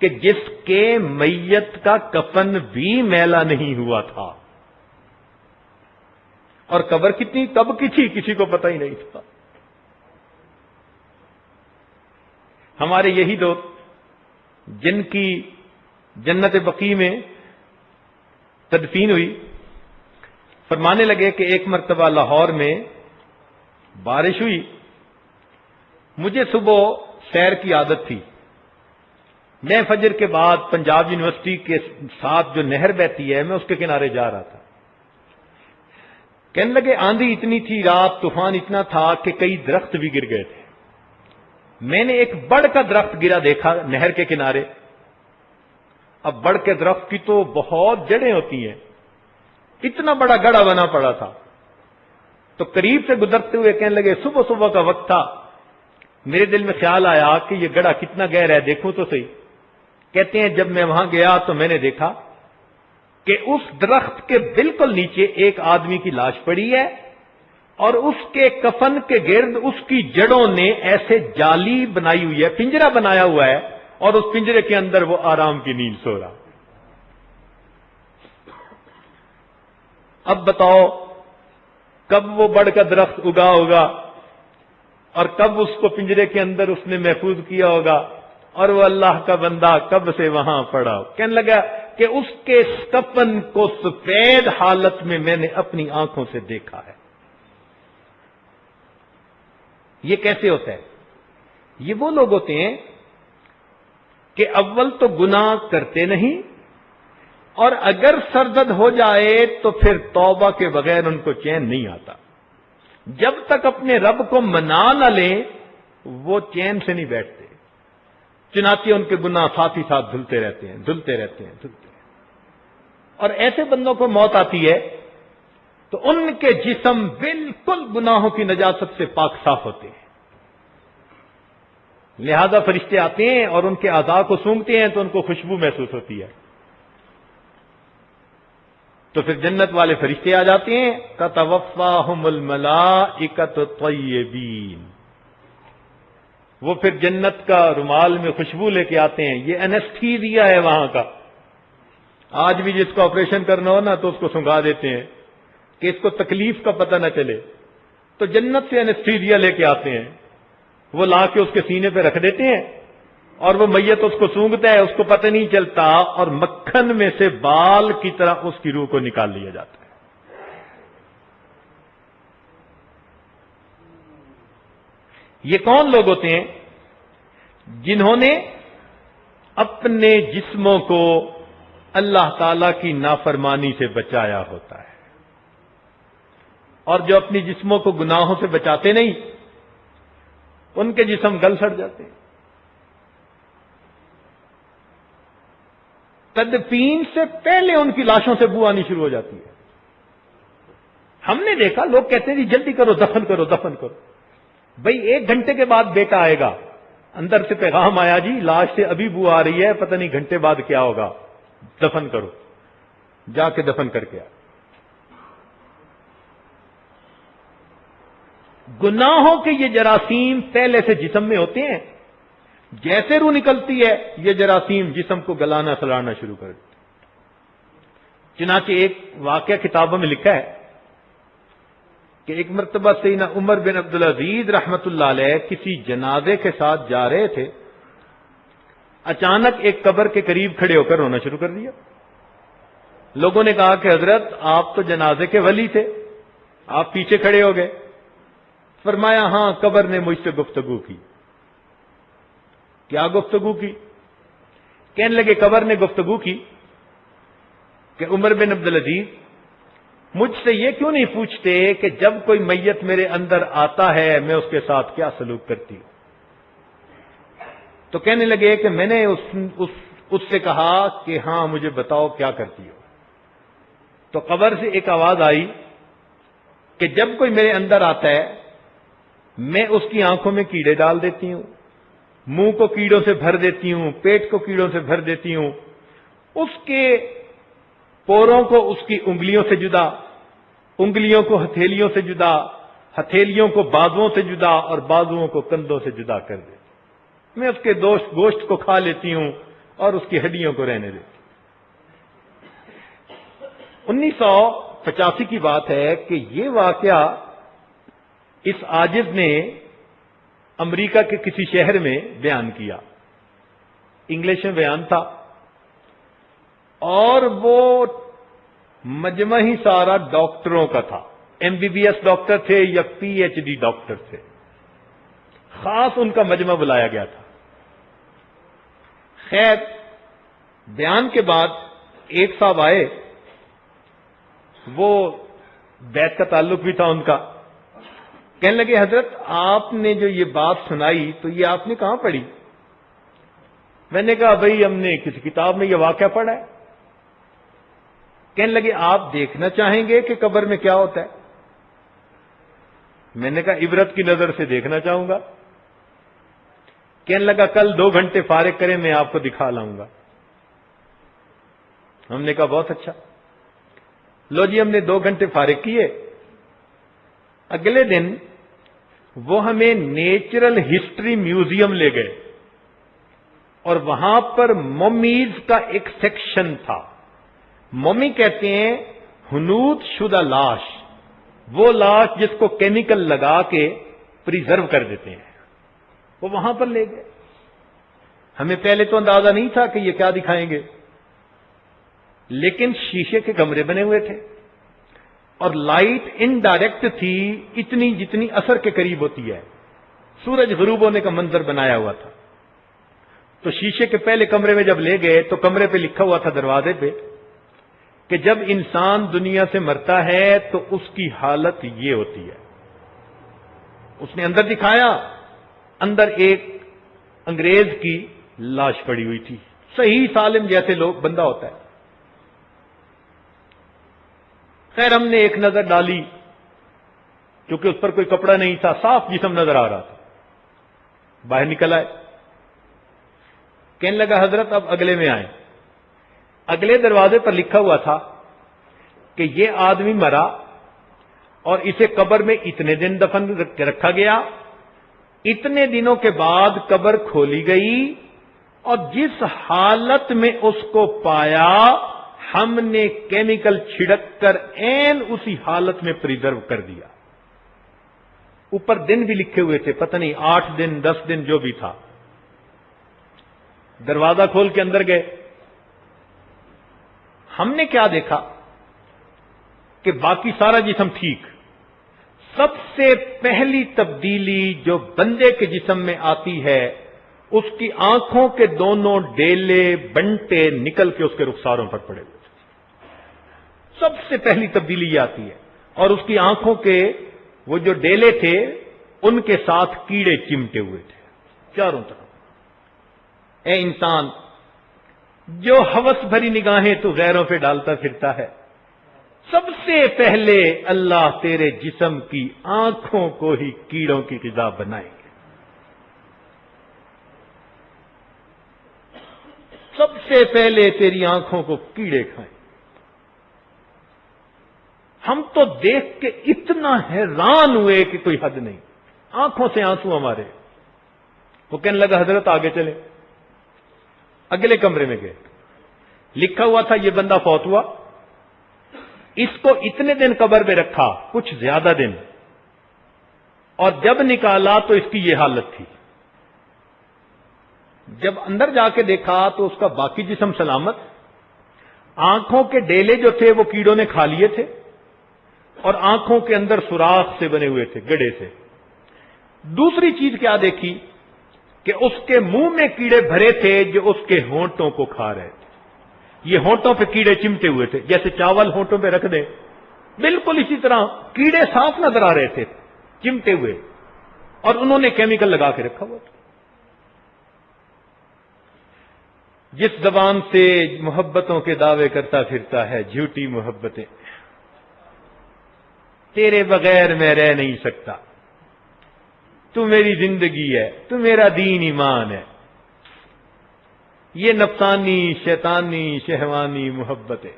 کہ جس کے میت کا کفن بھی میلا نہیں ہوا تھا. اور قبر کتنی کب کی تھی کسی کو پتہ ہی نہیں تھا. ہمارے یہی دوست جن کی جنت بقیع میں تدفین ہوئی، فرمانے لگے کہ ایک مرتبہ لاہور میں بارش ہوئی. مجھے صبح سیر کی عادت تھی. میں فجر کے بعد پنجاب یونیورسٹی کے ساتھ جو نہر بہتی ہے میں اس کے کنارے جا رہا تھا. کہنے لگے آندھی اتنی تھی، رات طوفان اتنا تھا کہ کئی درخت بھی گر گئے تھے. میں نے ایک بڑ کا درخت گرا دیکھا نہر کے کنارے. اب بڑ کے درخت کی تو بہت جڑیں ہوتی ہیں، اتنا بڑا گڑھا بنا پڑا تھا. تو قریب سے گزرتے ہوئے کہنے لگے صبح صبح کا وقت تھا. میرے دل میں خیال آیا کہ یہ گڑھا کتنا گہرا ہے، دیکھوں تو صحیح. کہتے ہیں جب میں وہاں گیا تو میں نے دیکھا کہ اس درخت کے بالکل نیچے ایک آدمی کی لاش پڑی ہے، اور اس کے کفن کے گرد اس کی جڑوں نے ایسے جالی بنائی ہوئی ہے، پنجرا بنایا ہوا ہے، اور اس پنجرے کے اندر وہ آرام کی نیند سو رہا. اب بتاؤ کب وہ بڑ کا درخت اگا ہوگا اور کب اس کو پنجرے کے اندر اس نے محفوظ کیا ہوگا، اور وہ اللہ کا بندہ کب سے وہاں پڑا. کہنے لگا کہ اس کے کفن کو سفید حالت میں میں نے اپنی آنکھوں سے دیکھا ہے. یہ کیسے ہوتا ہے؟ یہ وہ لوگ ہوتے ہیں کہ اول تو گناہ کرتے نہیں، اور اگر سردرد ہو جائے تو پھر توبہ کے بغیر ان کو چین نہیں آتا. جب تک اپنے رب کو منا نہ لیں وہ چین سے نہیں بیٹھتے، چنانچہ ان کے گناہ ساتھ ہی ساتھ دھلتے رہتے ہیں. اور ایسے بندوں کو موت آتی ہے تو ان کے جسم بالکل گناہوں کی نجاست سے پاک صاف ہوتے ہیں. لہذا فرشتے آتے ہیں اور ان کے اعضاء کو سونگھتے ہیں تو ان کو خوشبو محسوس ہوتی ہے. تو پھر جنت والے فرشتے آ جاتے ہیں، تتوفاہم الملائکۃ طیبین. وہ پھر جنت کا رومال میں خوشبو لے کے آتے ہیں. یہ انیستھیزیا ہے وہاں کا. آج بھی جس کو آپریشن کرنا ہو نا تو اس کو سنگا دیتے ہیں کہ اس کو تکلیف کا پتہ نہ چلے. تو جنت سے انیستھیزیا لے کے آتے ہیں، وہ لا کے اس کے سینے پہ رکھ دیتے ہیں اور وہ میت اس کو سونگتا ہے، اس کو پتہ نہیں چلتا، اور مکھن میں سے بال کی طرح اس کی روح کو نکال لیا جاتا ہے. یہ کون لوگ ہوتے ہیں؟ جنہوں نے اپنے جسموں کو اللہ تعالی کی نافرمانی سے بچایا ہوتا ہے، اور جو اپنی جسموں کو گناہوں سے بچاتے نہیں ان کے جسم گل سڑ جاتے ہیں. تدفین سے پہلے ان کی لاشوں سے بو آنی شروع ہو جاتی ہے. ہم نے دیکھا لوگ کہتے ہیں جی جلدی کرو، دفن کرو دفن کرو. بھئی 1 گھنٹے کے بعد بیٹا آئے گا، اندر سے پیغام آیا جی لاش سے ابھی بو آ رہی ہے، پتہ نہیں گھنٹے بعد کیا ہوگا، دفن کرو. جا کے دفن کر کے آ. گناہوں کے یہ جراثیم پہلے سے جسم میں ہوتے ہیں، جیسے روح نکلتی ہے یہ جراثیم جسم کو گلانا سلانا شروع کر دیتے. چنانچہ ایک واقعہ کتابوں میں لکھا ہے کہ ایک مرتبہ سیدنا عمر بن عبدالعزیز رحمت اللہ علیہ کسی جنازے کے ساتھ جا رہے تھے. اچانک ایک قبر کے قریب کھڑے ہو کر رونا شروع کر دیا. لوگوں نے کہا کہ حضرت آپ تو جنازے کے ولی تھے، آپ پیچھے کھڑے ہو گئے. فرمایا ہاں قبر نے مجھ سے گفتگو کی. کیا گفتگو کی؟ کہنے لگے قبر نے گفتگو کی کہ عمر بن عبدالعزیز مجھ سے یہ کیوں نہیں پوچھتے کہ جب کوئی میت میرے اندر آتا ہے میں اس کے ساتھ کیا سلوک کرتی ہوں. تو کہنے لگے کہ میں نے اس سے کہا کہ ہاں مجھے بتاؤ کیا کرتی ہو. تو قبر سے ایک آواز آئی کہ جب کوئی میرے اندر آتا ہے میں اس کی آنکھوں میں کیڑے ڈال دیتی ہوں، منہ کو کیڑوں سے بھر دیتی ہوں، پیٹ کو کیڑوں سے بھر دیتی ہوں، اس کے پوروں کو اس کی انگلیوں سے جدا، انگلیوں کو ہتھیلیوں سے جدا، ہتھیلیوں کو بازوؤں سے جدا اور بازوؤں کو کندھوں سے جدا کر دیتی ہوں. میں اس کے گوشت کو کھا لیتی ہوں اور اس کی ہڈیوں کو رہنے دیتی ہوں. 1985 کی بات ہے کہ یہ واقعہ اس عاجز نے امریکہ کے کسی شہر میں بیان کیا. انگلش میں بیان تھا اور وہ مجمع ہی سارا ڈاکٹروں کا تھا. MBBS ڈاکٹر تھے یا PhD ڈاکٹر تھے، خاص ان کا مجمع بلایا گیا تھا. خیر بیان کے بعد ایک صاحب آئے، وہ بیت کا تعلق بھی تھا ان کا. کہنے لگے حضرت آپ نے جو یہ بات سنائی تو یہ آپ نے کہاں پڑھی؟ میں نے کہا بھئی ہم نے کسی کتاب میں یہ واقعہ پڑھا ہے. کہنے لگے آپ دیکھنا چاہیں گے کہ قبر میں کیا ہوتا ہے؟ میں نے کہا عبرت کی نظر سے دیکھنا چاہوں گا. کہنے لگا کل 2 گھنٹے فارغ کریں میں آپ کو دکھا لاؤں گا. ہم نے کہا بہت اچھا. لو جی ہم نے 2 گھنٹے فارغ کیے. اگلے دن وہ ہمیں نیچرل ہسٹری میوزیم لے گئے اور وہاں پر مومیز کا ایک سیکشن تھا. مومی کہتے ہیں ہنود شدہ لاش، وہ لاش جس کو کیمیکل لگا کے پریزرو کر دیتے ہیں. وہ وہاں پر لے گئے. ہمیں پہلے تو اندازہ نہیں تھا کہ یہ کیا دکھائیں گے، لیکن شیشے کے کمرے بنے ہوئے تھے اور لائٹ انڈائریکٹ تھی، اتنی جتنی اثر کے قریب ہوتی ہے. سورج غروب ہونے کا منظر بنایا ہوا تھا. تو شیشے کے پہلے کمرے میں جب لے گئے تو کمرے پہ لکھا ہوا تھا دروازے پہ کہ جب انسان دنیا سے مرتا ہے تو اس کی حالت یہ ہوتی ہے. اس نے اندر دکھایا، اندر ایک انگریز کی لاش پڑی ہوئی تھی، صحیح سالم جیسے لوگ بندہ ہوتا ہے. خیر ہم نے ایک نظر ڈالی، کیونکہ اس پر کوئی کپڑا نہیں تھا، صاف جسم نظر آ رہا تھا. باہر نکل آئے، کہنے لگا حضرت اب اگلے میں آئے. اگلے دروازے پر لکھا ہوا تھا کہ یہ آدمی مرا اور اسے قبر میں اتنے دن دفن رکھا گیا، اتنے دنوں کے بعد قبر کھولی گئی اور جس حالت میں اس کو پایا ہم نے کیمیکل چھڑک کر عین اسی حالت میں پریزرو کر دیا. اوپر دن بھی لکھے ہوئے تھے، پتہ نہیں 8 دن 10 دن جو بھی تھا. دروازہ کھول کے اندر گئے. ہم نے کیا دیکھا کہ باقی سارا جسم ٹھیک. سب سے پہلی تبدیلی جو بندے کے جسم میں آتی ہے، اس کی آنکھوں کے دونوں ڈیلے بنٹے نکل کے اس کے رخساروں پر پڑے ہوئے تھے. سب سے پہلی تبدیلی یہ آتی ہے. اور اس کی آنکھوں کے وہ جو ڈیلے تھے ان کے ساتھ کیڑے چمٹے ہوئے تھے چاروں طرف. اے انسان، جو ہوس بھری نگاہیں تو غیروں پہ ڈالتا پھرتا ہے، سب سے پہلے اللہ تیرے جسم کی آنکھوں کو ہی کیڑوں کی غذا بنائیں گے. سب سے پہلے تیری آنکھوں کو کیڑے کھائیں. ہم تو دیکھ کے اتنا حیران ہوئے کہ کوئی حد نہیں. آنکھوں سے آنسو ہمارے. وہ کہنے لگا حضرت آگے چلے. اگلے کمرے میں گئے. لکھا ہوا تھا یہ بندہ فوت ہوا، اس کو اتنے دن قبر میں رکھا، کچھ زیادہ دن، اور جب نکالا تو اس کی یہ حالت تھی. جب اندر جا کے دیکھا تو اس کا باقی جسم سلامت، آنکھوں کے ڈیلے جو تھے وہ کیڑوں نے کھا لیے تھے اور آنکھوں کے اندر سوراخ سے بنے ہوئے تھے، گڑے سے. دوسری چیز کیا دیکھی کہ اس کے منہ میں کیڑے بھرے تھے جو اس کے ہونٹوں کو کھا رہے تھے. یہ ہونٹوں پہ کیڑے چمٹے ہوئے تھے، جیسے چاول ہونٹوں پہ رکھ دیں بالکل اسی طرح کیڑے صاف نظر آ رہے تھے چمٹے ہوئے، اور انہوں نے کیمیکل لگا کے رکھا ہوا تھا. جس زبان سے محبتوں کے دعوے کرتا پھرتا ہے، جھوٹی محبتیں، تیرے بغیر میں رہ نہیں سکتا، تو میری زندگی ہے، تو میرا دین ایمان ہے. یہ نفسانی شیطانی شہوانی محبتیں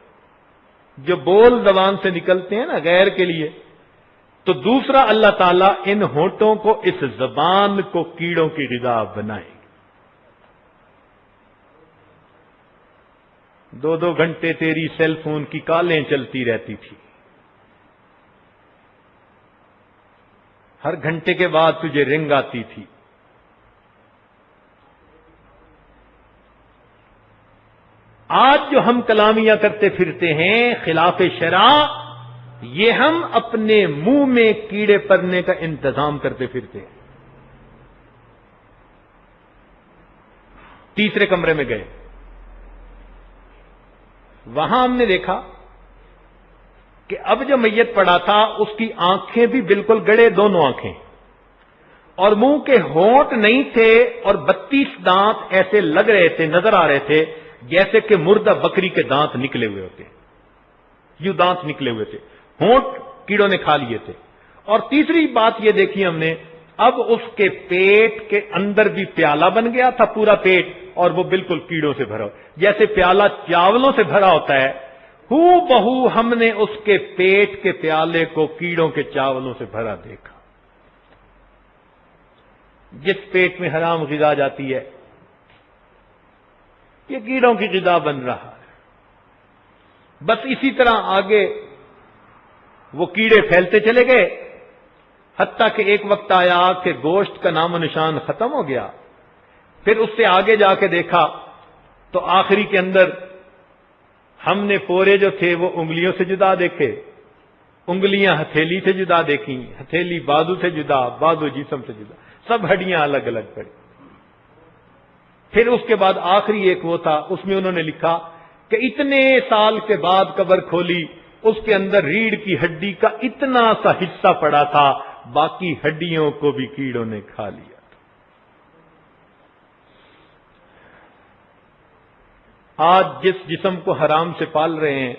جو بول زبان سے نکلتے ہیں نا غیر کے لیے، تو دوسرا اللہ تعالیٰ ان ہونٹوں کو، اس زبان کو کیڑوں کی غذا بنائے. 2 گھنٹے تیری سیل فون کی کالیں چلتی رہتی تھی، ہر گھنٹے کے بعد تجھے رنگ آتی تھی. آج جو ہم کلامیاں کرتے پھرتے ہیں خلاف شرع، یہ ہم اپنے منہ میں کیڑے پڑنے کا انتظام کرتے پھرتے ہیں. تیسرے کمرے میں گئے. وہاں ہم نے دیکھا کہ اب جو میت پڑا تھا اس کی آنکھیں بھی بالکل گڑے، دونوں آنکھیں، اور منہ کے ہونٹ نہیں تھے، اور 32 دانت ایسے لگ رہے تھے، نظر آ رہے تھے جیسے کہ مردہ بکری کے دانت نکلے ہوئے ہوتے. یوں دانت نکلے ہوئے تھے، ہونٹ کیڑوں نے کھا لیے تھے. اور تیسری بات یہ دیکھی ہم نے، اب اس کے پیٹ کے اندر بھی پیالہ بن گیا تھا پورا پیٹ، اور وہ بالکل کیڑوں سے بھرا، جیسے پیالہ چاولوں سے بھرا ہوتا ہے، ہو بہو ہم نے اس کے پیٹ کے پیالے کو کیڑوں کے چاولوں سے بھرا دیکھا. جس پیٹ میں حرام غذا جاتی ہے یہ کیڑوں کی غذا بن رہا ہے. بس اسی طرح آگے وہ کیڑے پھیلتے چلے گئے، حتیٰ کہ ایک وقت آیا کہ گوشت کا نام و نشان ختم ہو گیا. پھر اس سے آگے جا کے دیکھا تو آخری کے اندر ہم نے پورے جو تھے وہ انگلیوں سے جدا دیکھے، انگلیاں ہتھیلی سے جدا دیکھی، ہتھیلی بازو سے جدا، بازو جسم سے جدا، سب ہڈیاں الگ الگ پڑی. پھر اس کے بعد آخری ایک وہ تھا، اس میں انہوں نے لکھا کہ اتنے سال کے بعد قبر کھولی، اس کے اندر ریڑھ کی ہڈی کا اتنا سا حصہ پڑا تھا، باقی ہڈیوں کو بھی کیڑوں نے کھا لیا تھا۔ آج جس جسم کو حرام سے پال رہے ہیں،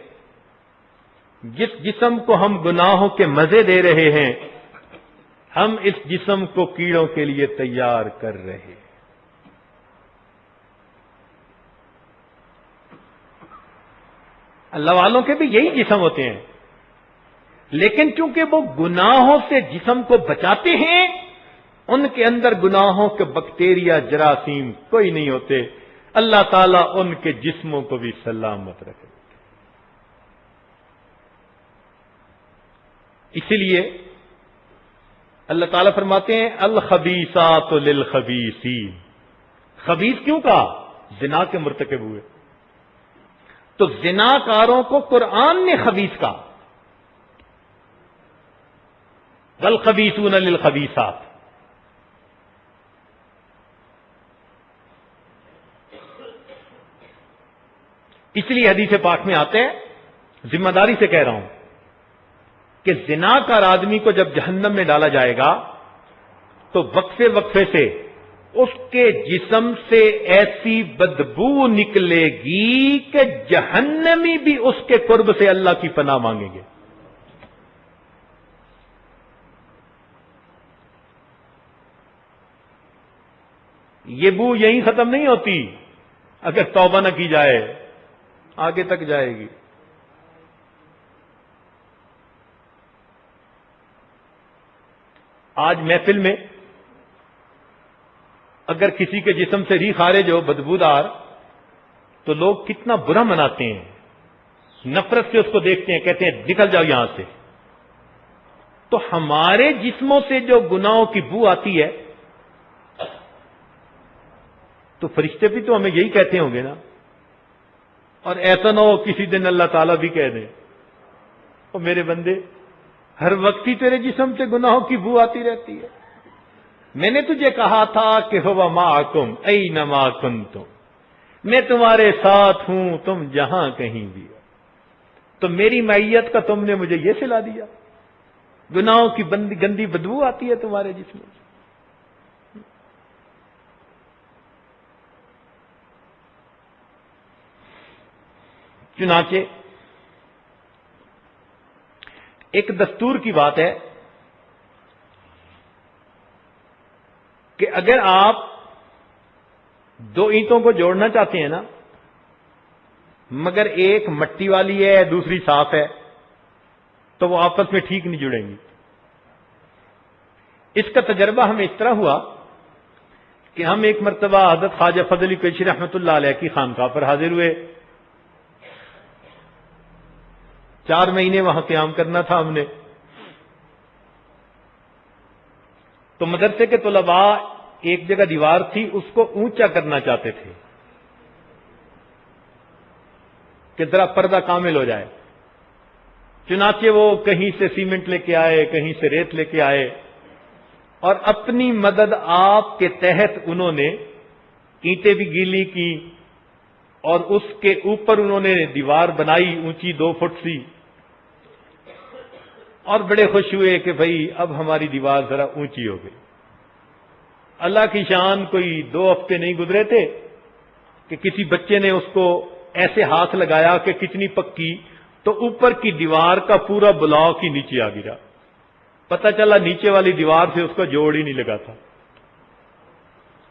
جس جسم کو ہم گناہوں کے مزے دے رہے ہیں، ہم اس جسم کو کیڑوں کے لیے تیار کر رہے ہیں۔ اللہ والوں کے بھی یہی جسم ہوتے ہیں، لیکن چونکہ وہ گناہوں سے جسم کو بچاتے ہیں، ان کے اندر گناہوں کے بیکٹیریا جراثیم کوئی نہیں ہوتے، اللہ تعالیٰ ان کے جسموں کو بھی سلامت رکھے۔ اسی لیے اللہ تعالیٰ فرماتے ہیں الخبیثات للخبیثین۔ خبیث کیوں کہا؟ زنا کے مرتکب ہوئے، تو زناکاروں کو قرآن نے خبیث کہا، والخبیثون للخبیثات۔ اس لیے حدیث پاک میں آتے ہیں، ذمہ داری سے کہہ رہا ہوں کہ زناکار آدمی کو جب جہنم میں ڈالا جائے گا تو وقفے وقفے سے اس کے جسم سے ایسی بدبو نکلے گی کہ جہنمی بھی اس کے قرب سے اللہ کی پناہ مانگیں گے۔ یہ بو یہیں ختم نہیں ہوتی، اگر توبہ نہ کی جائے آگے تک جائے گی۔ آج محفل میں اگر کسی کے جسم سے ری خارج ہو بدبودار تو لوگ کتنا برا مناتے ہیں، نفرت سے اس کو دیکھتے ہیں، کہتے ہیں نکل جاؤ یہاں سے۔ تو ہمارے جسموں سے جو گناہوں کی بو آتی ہے تو فرشتے بھی تو ہمیں یہی کہتے ہوں گے نا، اور ایسا نہ ہو کسی دن اللہ تعالیٰ بھی کہہ دیں او میرے بندے ہر وقت ہی تیرے جسم سے گناہوں کی بو آتی رہتی ہے، میں نے تجھے کہا تھا کہ ہوا معکم اینما کنتم، میں تمہارے ساتھ ہوں تم جہاں کہیں بھی ہو، تو میری معیت کا تم نے مجھے یہ سلا دیا، گناہوں کی گندی بدبو آتی ہے تمہارے جسم سے۔ چنانچہ ایک دستور کی بات ہے کہ اگر آپ دو اینٹوں کو جوڑنا چاہتے ہیں نا، مگر ایک مٹی والی ہے دوسری صاف ہے، تو وہ آپس میں ٹھیک نہیں جڑیں گی۔ اس کا تجربہ ہمیں اس طرح ہوا کہ ہم ایک مرتبہ حضرت خواجہ فضل علی قریشی رحمۃ اللہ علیہ کی خانقاہ پر حاضر ہوئے، 4 مہینے وہاں قیام کرنا تھا ہم نے۔ تو مدرسے کے طلباء ایک جگہ دیوار تھی، اس کو اونچا کرنا چاہتے تھے کہ ذرا پردہ کامل ہو جائے، چنانچہ وہ کہیں سے سیمنٹ لے کے آئے، کہیں سے ریت لے کے آئے، اور اپنی مدد آپ کے تحت انہوں نے اینٹیں بھی گیلی کی اور اس کے اوپر انہوں نے دیوار بنائی اونچی 2 فٹ سی، اور بڑے خوش ہوئے کہ بھئی اب ہماری دیوار ذرا اونچی ہو گئی۔ اللہ کی شان، کوئی 2 ہفتے نہیں گزرے تھے کہ کسی بچے نے اس کو ایسے ہاتھ لگایا کہ کتنی پکی، تو اوپر کی دیوار کا پورا بلاک ہی نیچے آ گیا۔ پتہ چلا نیچے والی دیوار سے اس کو جوڑ ہی نہیں لگا تھا۔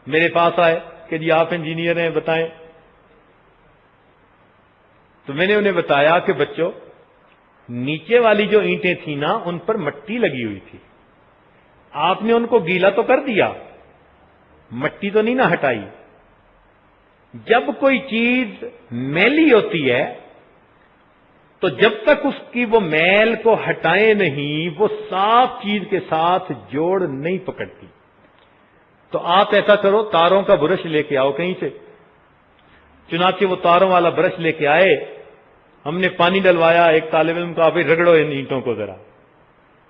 میرے پاس آئے کہ جی آپ انجینئر ہیں، بتائیں۔ تو میں نے انہیں بتایا کہ بچوں، نیچے والی جو اینٹیں تھیں نا ان پر مٹی لگی ہوئی تھی، آپ نے ان کو گیلا تو کر دیا، مٹی تو نہیں نہ ہٹائی۔ جب کوئی چیز میلی ہوتی ہے تو جب تک اس کی وہ میل کو ہٹائے نہیں، وہ صاف چیز کے ساتھ جوڑ نہیں پکڑتی۔ تو آپ ایسا کرو، تاروں کا برش لے کے آؤ کہیں سے۔ چنانچہ وہ تاروں والا برش لے کے آئے، ہم نے پانی ڈلوایا، ایک طالب علم کو آپ رگڑو ان اینٹوں کو ذرا،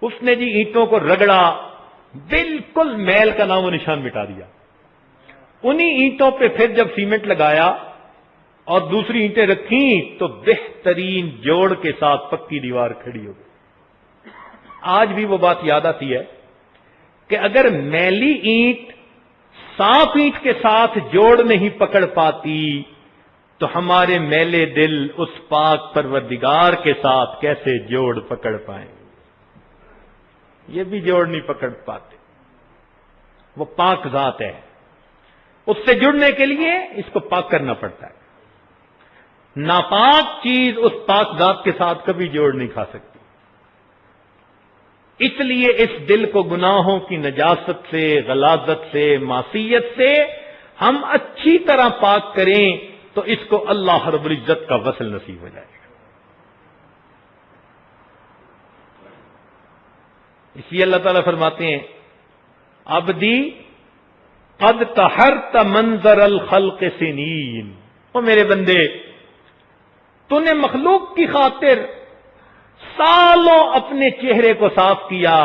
اس نے جی اینٹوں کو رگڑا، بالکل میل کا نام و نشان مٹا دیا۔ انہی اینٹوں پہ پھر جب سیمنٹ لگایا اور دوسری اینٹیں رکھیں تو بہترین جوڑ کے ساتھ پکی دیوار کھڑی ہو گئی۔ آج بھی وہ بات یاد آتی ہے کہ اگر میلی اینٹ صاف اینٹ کے ساتھ جوڑ نہیں پکڑ پاتی تو ہمارے میلے دل اس پاک پروردگار کے ساتھ کیسے جوڑ پکڑ پائیں؟ یہ بھی جوڑ نہیں پکڑ پاتے۔ وہ پاک ذات ہے، اس سے جڑنے کے لیے اس کو پاک کرنا پڑتا ہے۔ ناپاک چیز اس پاک ذات کے ساتھ کبھی جوڑ نہیں کھا سکتی۔ اس لیے اس دل کو گناہوں کی نجاست سے، غلاظت سے، معصیت سے ہم اچھی طرح پاک کریں تو اس کو اللہ رب العزت کا وصل نصیب ہو جائے گا۔ اس لیے اللہ تعالیٰ فرماتے ہیں عبدی قد طہرت منظر الخلق سنین، او میرے بندے تو نے مخلوق کی خاطر سالوں اپنے چہرے کو صاف کیا،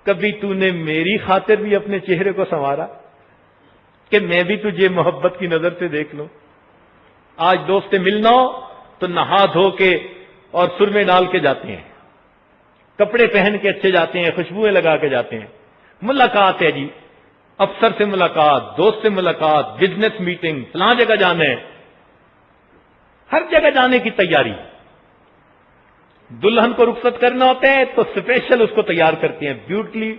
کبھی تو نے میری خاطر بھی اپنے چہرے کو سنوارا کہ میں بھی تجھے محبت کی نظر سے دیکھ لوں؟ آج دوست ملنا ہو تو نہا دھو کے اور سرمے ڈال کے جاتے ہیں، کپڑے پہن کے اچھے جاتے ہیں، خوشبوئیں لگا کے جاتے ہیں۔ ملاقات ہے جی، افسر سے ملاقات، دوست سے ملاقات، بزنس میٹنگ، فلاں جگہ جانا ہے، ہر جگہ جانے کی تیاری۔ دلہن کو رخصت کرنا ہوتا ہے تو اسپیشل اس کو تیار کرتے ہیں بیوٹی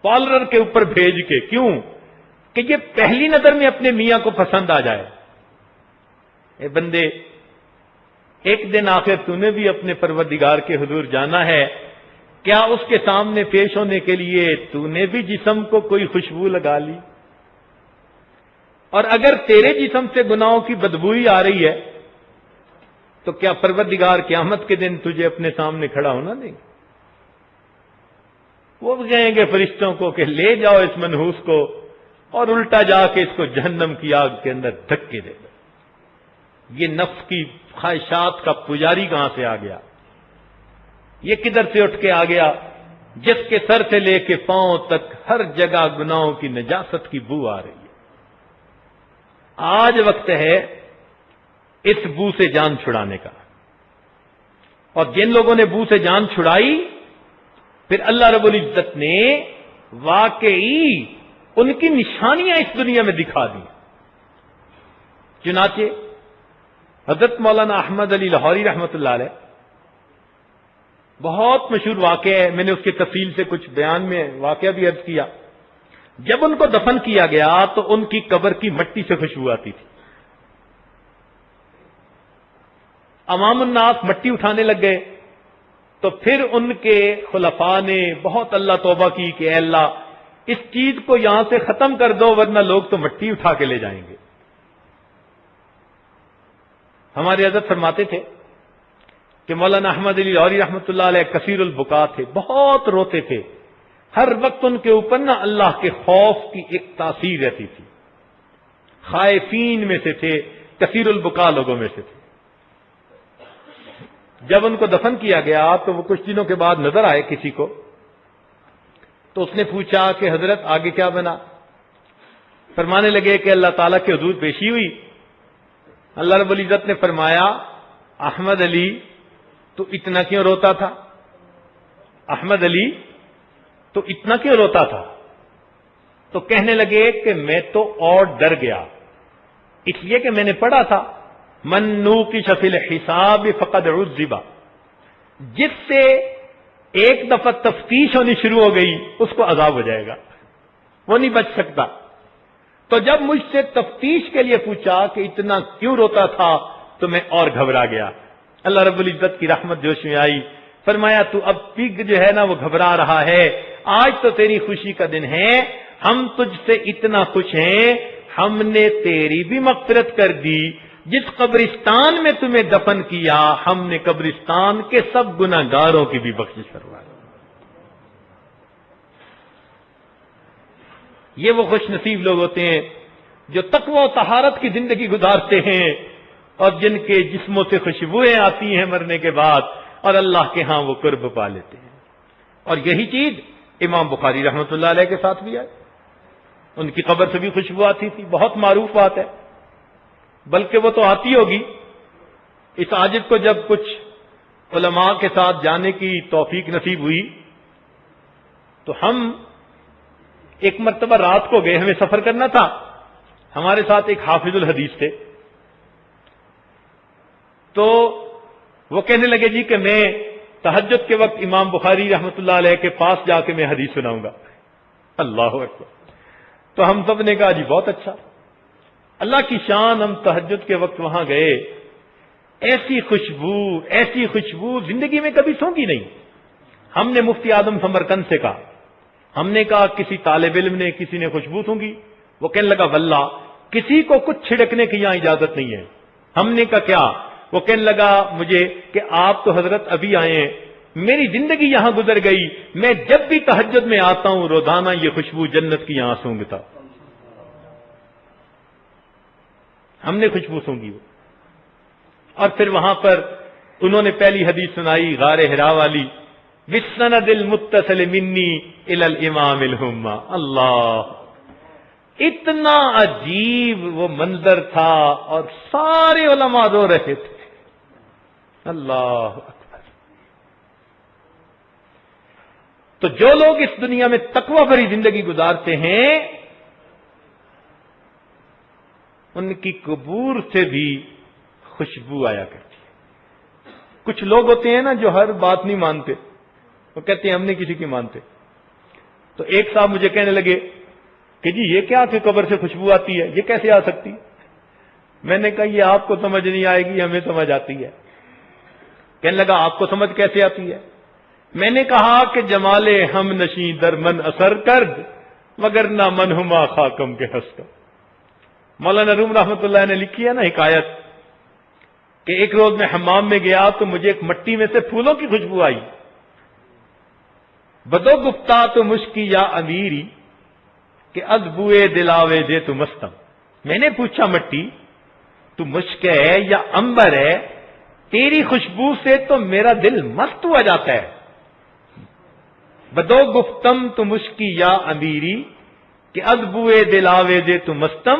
پارلر کے اوپر بھیج کے، کیوں کہ یہ پہلی نظر میں اپنے میاں کو پسند آ جائے۔ اے بندے، ایک دن آخر تو نے بھی اپنے پروردگار کے حضور جانا ہے، کیا اس کے سامنے پیش ہونے کے لیے تو نے بھی جسم کو کوئی خوشبو لگا لی؟ اور اگر تیرے جسم سے گناہوں کی بدبوئی آ رہی ہے تو کیا پروردگار قیامت کے دن تجھے اپنے سامنے کھڑا ہونا دیں گے؟ وہ کہیں گے فرشتوں کو کہ لے جاؤ اس منحوس کو اور الٹا جا کے اس کو جہنم کی آگ کے اندر دھکے دے دو۔ یہ نفس کی خواہشات کا پجاری کہاں سے آ گیا؟ یہ کدھر سے اٹھ کے آ گیا جس کے سر سے لے کے پاؤں تک ہر جگہ گناہوں کی نجاست کی بو آ رہی ہے؟ آج وقت ہے اس بو سے جان چھڑانے کا، اور جن لوگوں نے بو سے جان چھڑائی پھر اللہ رب العزت نے واقعی ان کی نشانیاں اس دنیا میں دکھا دی۔ چنانچہ حضرت مولانا احمد علی لاہوری رحمۃ اللہ علیہ، بہت مشہور واقعہ ہے، میں نے اس کی تفصیل سے کچھ بیان میں واقعہ بھی عرض کیا۔ جب ان کو دفن کیا گیا تو ان کی قبر کی مٹی سے خوشبو آتی تھی۔ عوام الناس مٹی اٹھانے لگ گئے تو پھر ان کے خلفاء نے بہت اللہ توبہ کی کہ اے اللہ اس چیز کو یہاں سے ختم کر دو ورنہ لوگ تو مٹی اٹھا کے لے جائیں گے۔ ہمارے حضرت فرماتے تھے کہ مولانا احمد علی لاہوری رحمۃ اللہ علیہ کثیر البکا تھے، بہت روتے تھے، ہر وقت ان کے اوپر نا اللہ کے خوف کی ایک تاثیر رہتی تھی، خائفین میں سے تھے، کثیر البکا لوگوں میں سے تھے۔ جب ان کو دفن کیا گیا تو وہ کچھ دنوں کے بعد نظر آئے کسی کو، تو اس نے پوچھا کہ حضرت آگے کیا بنا؟ فرمانے لگے کہ اللہ تعالیٰ کے حضور پیشی ہوئی، اللہ رب العزت نے فرمایا احمد علی تو اتنا کیوں روتا تھا؟ احمد علی تو اتنا کیوں روتا تھا؟ تو کہنے لگے کہ میں تو اور ڈر گیا، اس لیے کہ میں نے پڑھا تھا من نوقش فی الحساب فقد عذب، جس سے ایک دفعہ تفتیش ہونی شروع ہو گئی اس کو عذاب ہو جائے گا، وہ نہیں بچ سکتا۔ تو جب مجھ سے تفتیش کے لیے پوچھا کہ اتنا کیوں روتا تھا تو میں اور گھبرا گیا۔ اللہ رب العزت کی رحمت جوش میں آئی، فرمایا تو اب پگ جو ہے نا وہ گھبرا رہا ہے، آج تو تیری خوشی کا دن ہے، ہم تجھ سے اتنا خوش ہیں ہم نے تیری بھی مغفرت کر دی، جس قبرستان میں تمہیں دفن کیا ہم نے قبرستان کے سب گناہگاروں کی بھی بخشش کروا دی۔ یہ وہ خوش نصیب لوگ ہوتے ہیں جو تقوی و طہارت کی زندگی گزارتے ہیں اور جن کے جسموں سے خوشبوئیں آتی ہیں مرنے کے بعد، اور اللہ کے ہاں وہ قرب پا لیتے ہیں۔ اور یہی چیز امام بخاری رحمۃ اللہ علیہ کے ساتھ بھی ہے۔ ان کی قبر سے بھی خوشبو آتی تھی، بہت معروف بات ہے، بلکہ وہ تو آتی ہوگی۔ اس عاجز کو جب کچھ علماء کے ساتھ جانے کی توفیق نصیب ہوئی تو ہم ایک مرتبہ رات کو گئے، ہمیں سفر کرنا تھا، ہمارے ساتھ ایک حافظ الحدیث تھے، تو وہ کہنے لگے جی کہ میں تہجد کے وقت امام بخاری رحمۃ اللہ علیہ کے پاس جا کے میں حدیث سناؤں گا۔ اللہ اکبر! تو ہم سب نے کہا جی بہت اچھا، اللہ کی شان، ہم تہجد کے وقت وہاں گئے، ایسی خوشبو زندگی میں کبھی سونگی نہیں۔ ہم نے مفتی اعظم سمرقند سے کہا، ہم نے کہا کسی طالب علم نے، کسی نے خوشبو سونگی؟ وہ کہنے لگا واللہ کسی کو کچھ چھڑکنے کی یہاں اجازت نہیں ہے۔ ہم نے کہا کیا؟ وہ کہنے لگا مجھے کہ آپ تو حضرت ابھی آئے ہیں، میری زندگی یہاں گزر گئی، میں جب بھی تہجد میں آتا ہوں روزانہ یہ خوشبو جنت کی یہاں سونگتا۔ ہم نے خوشبو سونگی وہ، اور پھر وہاں پر انہوں نے پہلی حدیث سنائی غار حرا والی، بالسند المتصل منی الی الامام الہمہ۔ اللہ، اتنا عجیب وہ منظر تھا اور سارے علماء رو رہے تھے۔ اللہ اکبر! تو جو لوگ اس دنیا میں تقوی بھری زندگی گزارتے ہیں ان کی قبور سے بھی خوشبو آیا کرتی ہے۔ کچھ لوگ ہوتے ہیں نا جو ہر بات نہیں مانتے، وہ کہتے ہیں ہم نہیں کسی کی مانتے۔ تو ایک صاحب مجھے کہنے لگے کہ جی یہ کیا کہ قبر سے خوشبو آتی ہے، یہ کیسے آ سکتی؟ میں نے کہا یہ آپ کو سمجھ نہیں آئے گی، ہمیں سمجھ آتی ہے۔ کہنے لگا آپ کو سمجھ کیسے آتی ہے؟ میں نے کہا کہ جمال ہم نشیں در من اثر کرد مگر نہ من ہما خاکم کے ہنس۔ مولانا روم رحمۃ اللہ نے لکھی ہے نا حکایت کہ ایک روز میں حمام میں گیا تو مجھے ایک مٹی میں سے پھولوں کی خوشبو آئی۔ بدو گفتہ تو مشکی یا امیری کہ ادبوئے دلاوے دے تو مستم۔ میں نے پوچھا مٹی تو مشک ہے یا امبر ہے؟ تیری خوشبو سے تو میرا دل مست ہوا جاتا ہے۔ بدو گفتم تو مشکی یا امیری کہ ادبوئے دلاوے دے تو مستم،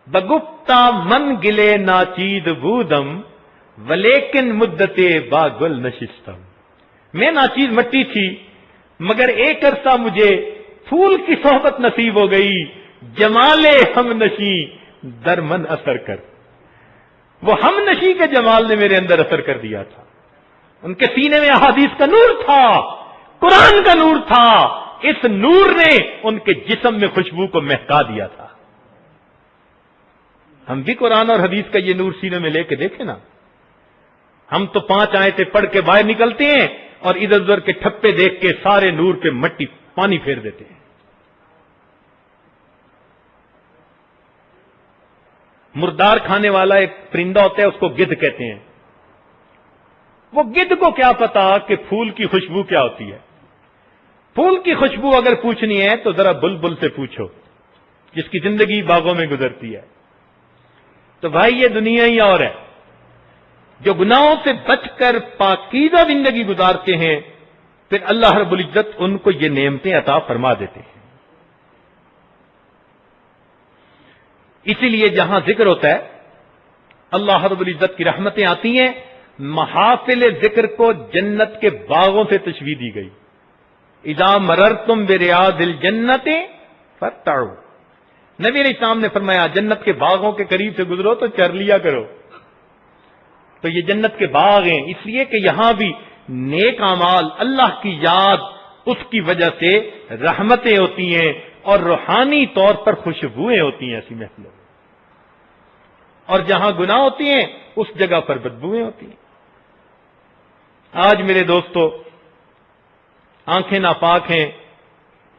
بگفتہ من گلے ناچید بودم ولیکن مدتے با گل نشستم۔ میں ناچید مٹی تھی مگر ایک عرصہ مجھے پھول کی صحبت نصیب ہو گئی، جمال ہم نشی در من اثر کر۔ وہ ہم نشی کے جمال نے میرے اندر اثر کر دیا تھا، ان کے سینے میں احادیث کا نور تھا، قرآن کا نور تھا، اس نور نے ان کے جسم میں خوشبو کو مہکا دیا تھا۔ ہم بھی قرآن اور حدیث کا یہ نور سینے میں لے کے دیکھیں نا، ہم تو 5 آیتیں پڑھ کے باہر نکلتے ہیں اور ادھر ادھر کے ٹھپے دیکھ کے سارے نور پہ مٹی پانی پھیر دیتے ہیں۔ مردار کھانے والا ایک پرندہ ہوتا ہے، اس کو گدھ کہتے ہیں۔ وہ گدھ کو کیا پتا کہ پھول کی خوشبو کیا ہوتی ہے؟ پھول کی خوشبو اگر پوچھنی ہے تو ذرا بلبل سے پوچھو جس کی زندگی باغوں میں گزرتی ہے۔ تو بھائی یہ دنیا ہی اور ہے، جو گناہوں سے بچ کر پاکیزہ زندگی گزارتے ہیں پھر اللہ رب العزت ان کو یہ نعمتیں عطا فرما دیتے ہیں۔ اسی لیے جہاں ذکر ہوتا ہے اللہ رب العزت کی رحمتیں آتی ہیں، محافل ذکر کو جنت کے باغوں سے تشبیہ دی گئی۔ اذا مررتم بریاض الجنت فارتعوا، نبی علیہ السلام نے فرمایا جنت کے باغوں کے قریب سے گزرو تو چر لیا کرو۔ تو یہ جنت کے باغ ہیں، اس لیے کہ یہاں بھی نیک اعمال، اللہ کی یاد، اس کی وجہ سے رحمتیں ہوتی ہیں اور روحانی طور پر خوشبوئیں ہوتی ہیں ایسی محفلوں میں، اور جہاں گناہ ہوتی ہیں اس جگہ پر بدبوئیں ہوتی ہیں۔ آج میرے دوستو آنکھیں ناپاک ہیں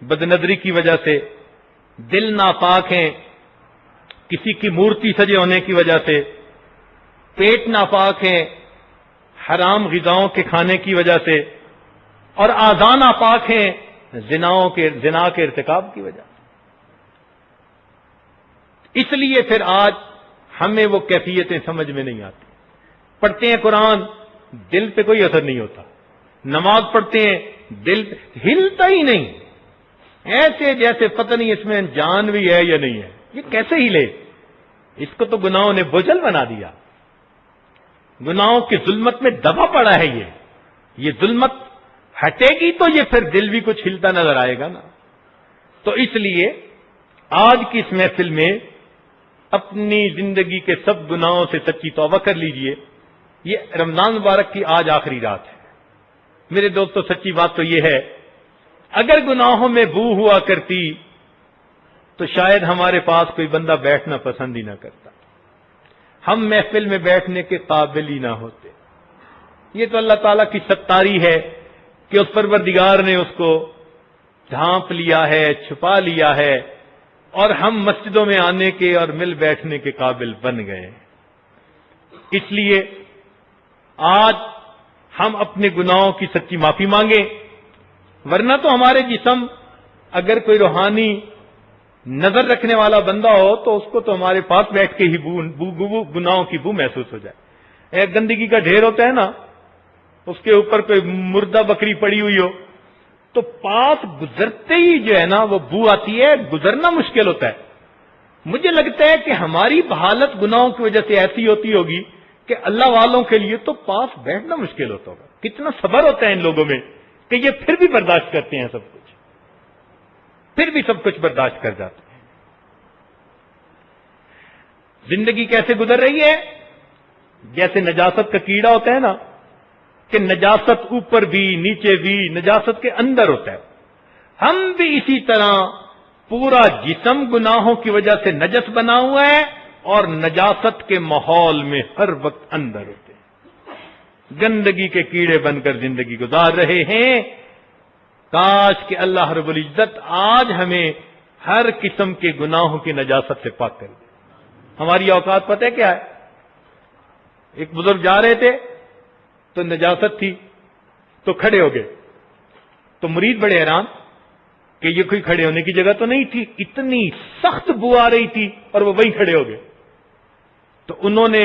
بدنظری کی وجہ سے، دل ناپاک ہیں کسی کی مورتی سجے ہونے کی وجہ سے، پیٹ ناپاک ہیں حرام غذاؤں کے کھانے کی وجہ سے، اور اعضاء ناپاک ہیں زنا کے ارتکاب کی وجہ سے۔ اس لیے پھر آج ہمیں وہ کیفیتیں سمجھ میں نہیں آتی۔ پڑھتے ہیں قرآن، دل پہ کوئی اثر نہیں ہوتا، نماز پڑھتے ہیں، دل ہلتا ہی نہیں۔ ایسے جیسے پتہ نہیں اس میں جان بھی ہے یا نہیں ہے، یہ کیسے ہی لے؟ اس کو تو گناہوں نے بوجھل بنا دیا، گناہوں کی ظلمت میں دبا پڑا ہے یہ ظلمت ہٹے گی تو یہ پھر دل بھی کچھ ہلتا نظر آئے گا نا۔ تو اس لیے آج کی اس محفل میں اپنی زندگی کے سب گناہوں سے سچی توبہ کر لیجئے۔ یہ رمضان مبارک کی آج آخری رات ہے میرے دوستو۔ سچی بات تو یہ ہے، اگر گناہوں میں بو ہوا کرتی تو شاید ہمارے پاس کوئی بندہ بیٹھنا پسند ہی نہ کرتا، ہم محفل میں بیٹھنے کے قابل ہی نہ ہوتے۔ یہ تو اللہ تعالیٰ کی ستاری ہے کہ اس پروردگار نے اس کو ڈھانپ لیا ہے، چھپا لیا ہے، اور ہم مسجدوں میں آنے کے اور مل بیٹھنے کے قابل بن گئے۔ اس لیے آج ہم اپنے گناہوں کی سچی معافی مانگیں، ورنہ تو ہمارے جسم اگر کوئی روحانی نظر رکھنے والا بندہ ہو تو اس کو تو ہمارے پاس بیٹھ کے ہی گناہوں کی بو محسوس ہو جائے۔ ایک گندگی کا ڈھیر ہوتا ہے نا، اس کے اوپر کوئی مردہ بکری پڑی ہوئی ہو تو پاس گزرتے ہی جو ہے نا وہ بو آتی ہے، گزرنا مشکل ہوتا ہے۔ مجھے لگتا ہے کہ ہماری حالت گناہوں کی وجہ سے ایسی ہوتی ہوگی کہ اللہ والوں کے لیے تو پاس بیٹھنا مشکل ہوتا ہوگا۔ کتنا صبر ہوتا ہے ان لوگوں میں کہ یہ پھر بھی برداشت کرتے ہیں، سب کچھ پھر بھی سب کچھ برداشت کر جاتے ہیں۔ زندگی کیسے گزر رہی ہے؟ جیسے نجاست کا کیڑا ہوتا ہے نا، کہ نجاست اوپر بھی نیچے بھی نجاست کے اندر ہوتا ہے، ہم بھی اسی طرح پورا جسم گناہوں کی وجہ سے نجس بنا ہوا ہے اور نجاست کے ماحول میں ہر وقت اندر ہوتے ہیں، گندگی کے کیڑے بن کر زندگی گزار رہے ہیں۔ کاش کہ اللہ رب العزت آج ہمیں ہر قسم کے گناہوں کی نجاست سے پاک کر دے۔ ہماری اوقات پتہ ہے کیا ہے؟ ایک بزرگ جا رہے تھے تو نجاست تھی تو کھڑے ہو گئے، تو مرید بڑے حیران کہ یہ کوئی کھڑے ہونے کی جگہ تو نہیں تھی، اتنی سخت بو آ رہی تھی اور وہ وہیں کھڑے ہو گئے۔ تو انہوں نے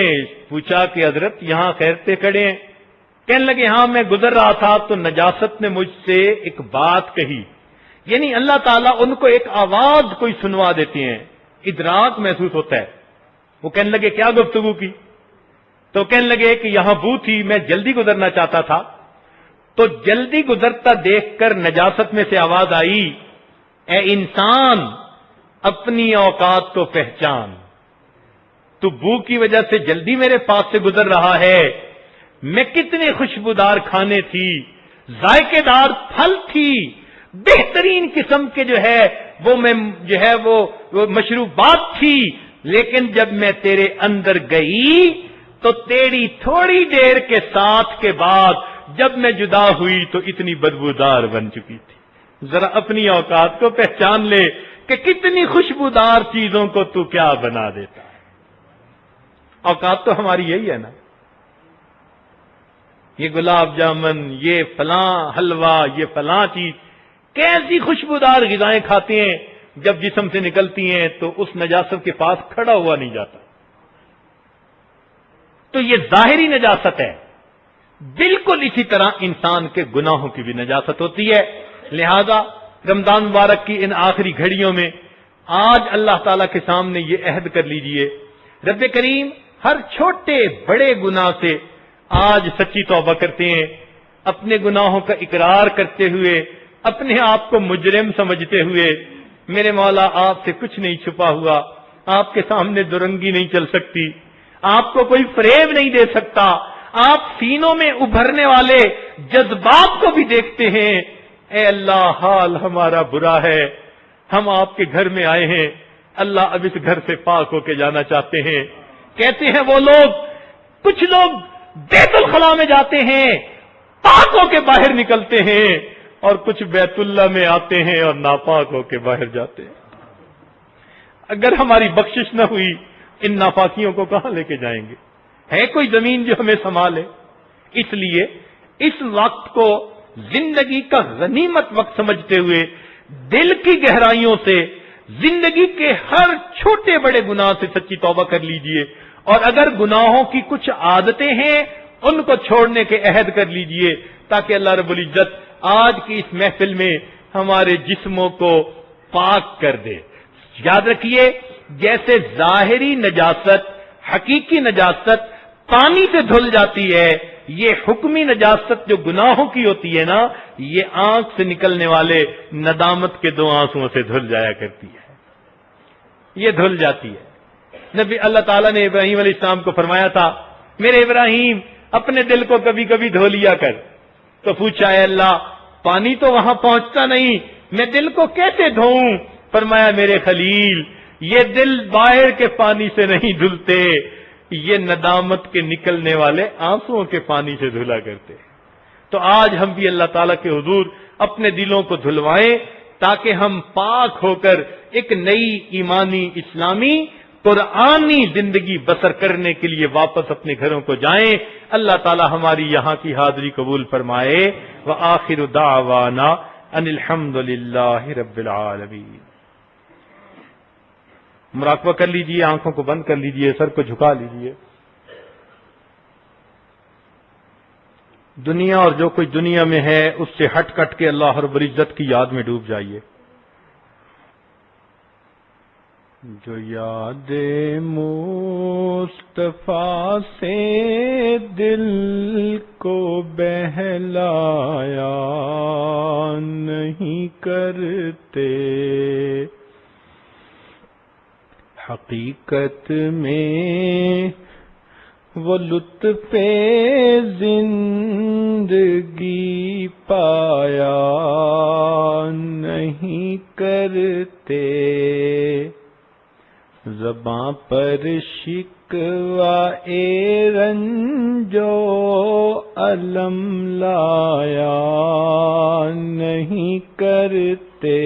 پوچھا کہ حضرت یہاں خیر سے کھڑے ہیں؟ کہنے لگے ہاں میں گزر رہا تھا تو نجاست نے مجھ سے ایک بات کہی، یعنی اللہ تعالیٰ ان کو ایک آواز کوئی سنوا دیتے ہیں، ادراک محسوس ہوتا ہے۔ وہ کہنے لگے کیا گفتگو کی؟ تو کہنے لگے کہ یہاں بو تھی، میں جلدی گزرنا چاہتا تھا، تو جلدی گزرتا دیکھ کر نجاست میں سے آواز آئی، اے انسان اپنی اوقات کو پہچان، تو بو کی وجہ سے جلدی میرے پاس سے گزر رہا ہے، میں کتنے خوشبودار کھانے تھی، ذائقے دار پھل تھی، بہترین قسم کے جو ہے وہ میں جو ہے وہ مشروبات تھی، لیکن جب میں تیرے اندر گئی تو تیری تھوڑی دیر کے ساتھ کے بعد جب میں جدا ہوئی تو اتنی بدبودار بن چکی تھی۔ ذرا اپنی اوقات کو پہچان لے کہ کتنی خوشبودار چیزوں کو تو کیا بنا دیتا ہے۔ اوقات تو ہماری یہی ہے نا، یہ گلاب جامن، یہ فلاں حلوہ، یہ فلاں چیز، کیسی خوشبودار غذائیں کھاتے ہیں، جب جسم سے نکلتی ہیں تو اس نجاست کے پاس کھڑا ہوا نہیں جاتا۔ تو یہ ظاہری نجاست ہے، بالکل اسی طرح انسان کے گناہوں کی بھی نجاست ہوتی ہے۔ لہذا رمضان مبارک کی ان آخری گھڑیوں میں آج اللہ تعالیٰ کے سامنے یہ عہد کر لیجئے، رب کریم ہر چھوٹے بڑے گناہ سے آج سچی توبہ کرتے ہیں، اپنے گناہوں کا اقرار کرتے ہوئے، اپنے آپ کو مجرم سمجھتے ہوئے، میرے مولا آپ سے کچھ نہیں چھپا ہوا، آپ کے سامنے درنگی نہیں چل سکتی، آپ کو کوئی فریب نہیں دے سکتا، آپ سینوں میں ابھرنے والے جذبات کو بھی دیکھتے ہیں۔ اے اللہ حال ہمارا برا ہے، ہم آپ کے گھر میں آئے ہیں، اللہ اب اس گھر سے پاک ہو کے جانا چاہتے ہیں۔ کہتے ہیں وہ لوگ، کچھ لوگ بیت الخلاء میں جاتے ہیں، پاک ہو کے باہر نکلتے ہیں، اور کچھ بیت اللہ میں آتے ہیں اور ناپاک ہو کے باہر جاتے ہیں۔ اگر ہماری بخشش نہ ہوئی ان ناپاکیوں کو کہاں لے کے جائیں گے؟ ہے کوئی زمین جو ہمیں سنبھالے؟ اس لیے اس وقت کو زندگی کا غنیمت وقت سمجھتے ہوئے دل کی گہرائیوں سے زندگی کے ہر چھوٹے بڑے گناہ سے سچی توبہ کر لیجئے، اور اگر گناہوں کی کچھ عادتیں ہیں ان کو چھوڑنے کے عہد کر لیجئے، تاکہ اللہ رب العزت آج کی اس محفل میں ہمارے جسموں کو پاک کر دے۔ یاد رکھیے، جیسے ظاہری نجاست، حقیقی نجاست پانی سے دھل جاتی ہے، یہ حکمی نجاست جو گناہوں کی ہوتی ہے نا، یہ آنکھ سے نکلنے والے ندامت کے 2 آنسوؤں سے دھل جایا کرتی ہے، یہ دھل جاتی ہے۔ نبی اللہ تعالیٰ نے ابراہیم علیہ السلام کو فرمایا تھا، میرے ابراہیم اپنے دل کو کبھی کبھی دھو لیا کر۔ تو پوچھا، اے اللہ پانی تو وہاں پہنچتا نہیں، میں دل کو کیسے دھوؤں؟ فرمایا، میرے خلیل یہ دل باہر کے پانی سے نہیں دھلتے، یہ ندامت کے نکلنے والے آنسوؤں کے پانی سے دھلا کرتے۔ تو آج ہم بھی اللہ تعالیٰ کے حضور اپنے دلوں کو دھلوائیں تاکہ ہم پاک ہو کر ایک نئی ایمانی اسلامی قرآنی زندگی بسر کرنے کے لیے واپس اپنے گھروں کو جائیں۔ اللہ تعالیٰ ہماری یہاں کی حاضری قبول فرمائے۔ وآخر دعوانا ان الحمد للہ رب العالمین۔ مراقبہ کر لیجئے، آنکھوں کو بند کر لیجئے، سر کو جھکا لیجئے۔ دنیا اور جو کچھ دنیا میں ہے اس سے ہٹ کٹ کے اللہ رب العزت کی یاد میں ڈوب جائیے۔ جو یاد مصطفیٰ سے دل کو بہلایا نہیں کرتے، حقیقت میں وہ لطف زندگی پایا نہیں کرتے، زباں پر شکوہ رنج و الم لایا نہیں کرتے،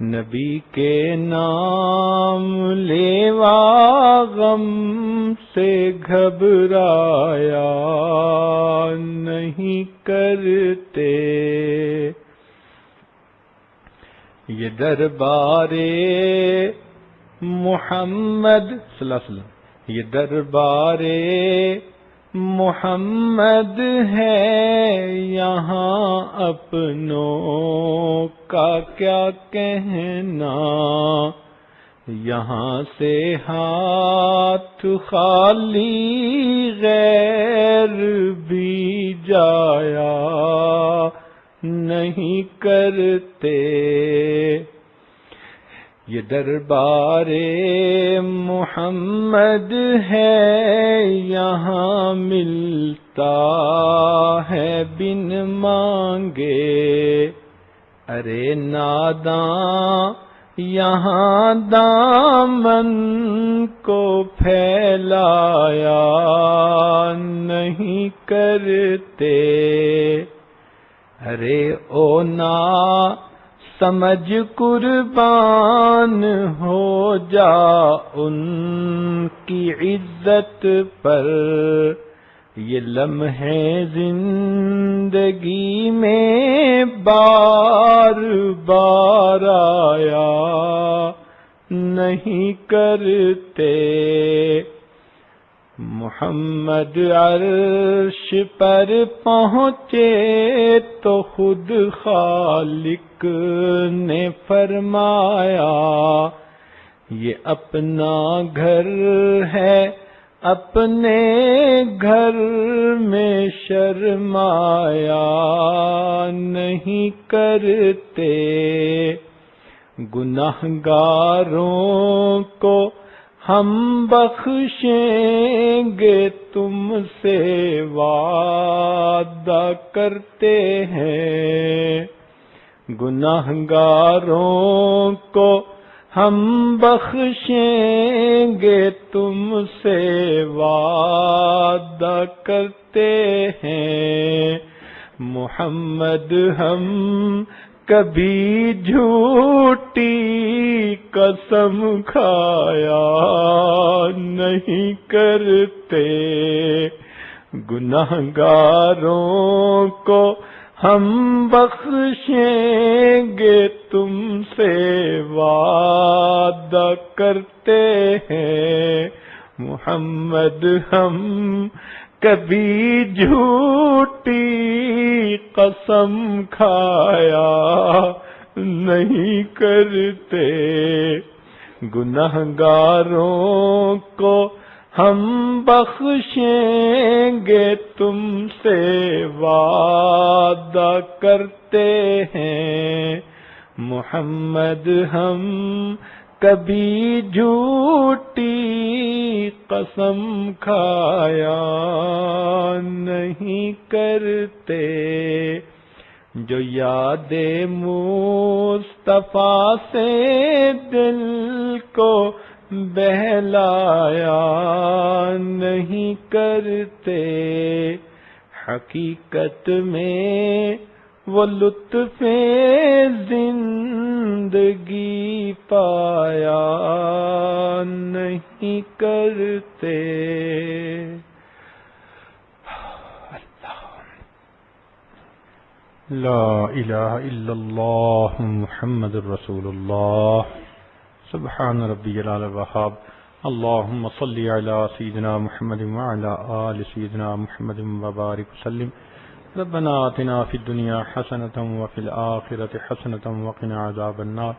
نبی کے نام لیوا غم سے گھبرایا نہیں کرتے، یہ دربار محمد صلی اللہ علیہ وسلم، یہ دربار محمد ہے، یہاں اپنوں کا کیا کہنا، یہاں سے ہاتھ خالی غیر بھی جایا نہیں کرتے، یہ دربار محمد ہے، یہاں ملتا ہے بن مانگے، ارے ناداں یہاں دامن کو پھیلایا نہیں کرتے، ارے او نا سمجھ قربان ہو جا ان کی عزت پر، یہ لمحے زندگی میں بار بار آیا نہیں کرتے، محمد عرش پر پہنچے تو خود خالق نے فرمایا، یہ اپنا گھر ہے اپنے گھر میں شرمایا نہیں کرتے، گناہگاروں کو ہم بخشیں گے تم سے وعدہ کرتے ہیں، گناہگاروں کو ہم بخشیں گے تم سے وعدہ کرتے ہیں، محمد ہم کبھی جھوٹی قسم کھایا نہیں کرتے، گناہگاروں کو ہم بخشیں گے تم سے وعدہ کرتے ہیں، محمد ہم کبھی جھوٹی قسم کھایا نہیں کرتے، گنہگاروں کو ہم بخشیں گے تم سے وعدہ کرتے ہیں، محمد ہم کبھی جھوٹی قسم کھایا نہیں کرتے، جو یاد مصطفیٰ سے دل کو بہلایا نہیں کرتے، حقیقت میں وہ لطف زندگی پایا نہیں کرتے۔ لا الہ الا اللہ محمد الرسول اللہ۔ سبحان ربی العلی الوہاب۔ اللہم صلی علی سیدنا محمد وعلی آل سیدنا محمد وبارک وسلم۔ ربنا آتنا فی الدنیا حسنۃ وفی الآخرۃ حسنۃ وقنا عذاب النار۔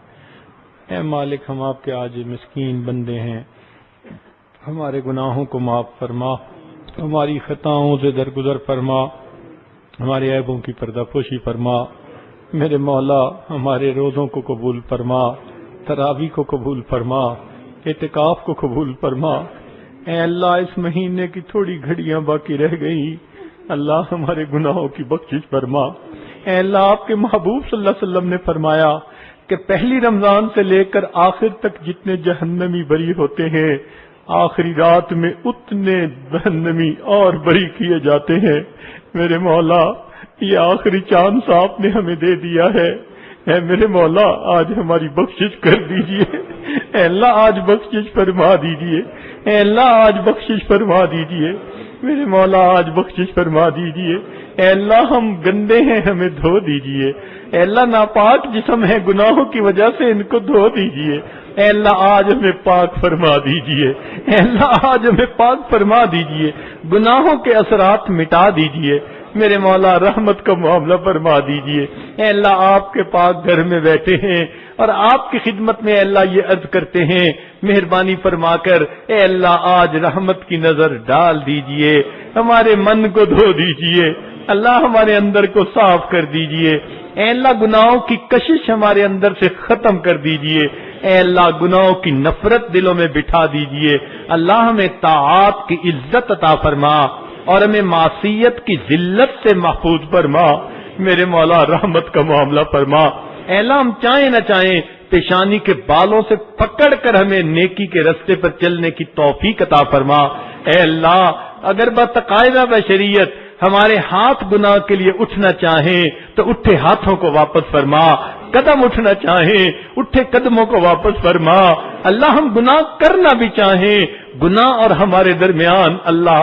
اے مالک، ہم آپ کے عاجز مسکین بندے ہیں، ہمارے گناہوں کو معاف فرما، ہماری خطاؤں سے درگزر فرما، ہمارے عیبوں کی پردہ پوشی فرما۔ میرے مولا، ہمارے روزوں کو قبول فرما، تراویح کو قبول فرما، اعتکاف کو قبول فرما۔ اے اللہ، اس مہینے کی تھوڑی گھڑیاں باقی رہ گئی، اللہ ہمارے گناہوں کی بخشش فرما۔ اے اللہ، آپ کے محبوب صلی اللہ علیہ وسلم نے فرمایا کہ پہلی رمضان سے لے کر آخر تک جتنے جہنمی بری ہوتے ہیں، آخری رات میں اتنے جہنمی اور بری کیے جاتے ہیں۔ میرے مولا، یہ آخری چانس آپ نے ہمیں دے دیا ہے، اے میرے مولا آج ہماری بخشش کر دیجئے۔ اے اللہ آج بخشش فرما دیجئے، اے اللہ آج بخشش فرما دیجئے، میرے مولا آج بخشش فرما دیجئے۔ اے اللہ ہم گندے ہیں، ہمیں دھو دیجئے۔ اے اللہ ناپاک جسم ہے، گناہوں کی وجہ سے ان کو دھو دیجئے۔ اے اللہ آج ہمیں پاک فرما دیجئے، اے اللہ آج ہمیں پاک فرما دیجئے، گناہوں کے اثرات مٹا دیجئے۔ میرے مولا رحمت کا معاملہ فرما دیجئے۔ اے اللہ آپ کے پاک گھر میں بیٹھے ہیں اور آپ کی خدمت میں اے اللہ یہ عرض کرتے ہیں، مہربانی فرما کر اے اللہ آج رحمت کی نظر ڈال دیجئے، ہمارے من کو دھو دیجئے، اللہ ہمارے اندر کو صاف کر دیجئے۔ اے اللہ گناہوں کی کشش ہمارے اندر سے ختم کر دیجئے۔ اے اللہ گناہوں کی نفرت دلوں میں بٹھا دیجئے۔ اللہ ہمیں طاعات کی عزت عطا فرما اور ہمیں معصیت کی ذلت سے محفوظ فرما۔ میرے مولا رحمت کا معاملہ فرما۔ اے اللہ ہم چاہیں نہ چاہیں پیشانی کے بالوں سے پکڑ کر ہمیں نیکی کے رستے پر چلنے کی توفیق عطا فرما۔ اے اللہ اگر بتقاضا بشریت ہمارے ہاتھ گناہ کے لیے اٹھنا چاہیں تو اٹھے ہاتھوں کو واپس فرما، قدم اٹھنا چاہیں اٹھے قدموں کو واپس فرما۔ اللہ ہم گناہ کرنا بھی چاہیں، گناہ اور ہمارے درمیان اللہ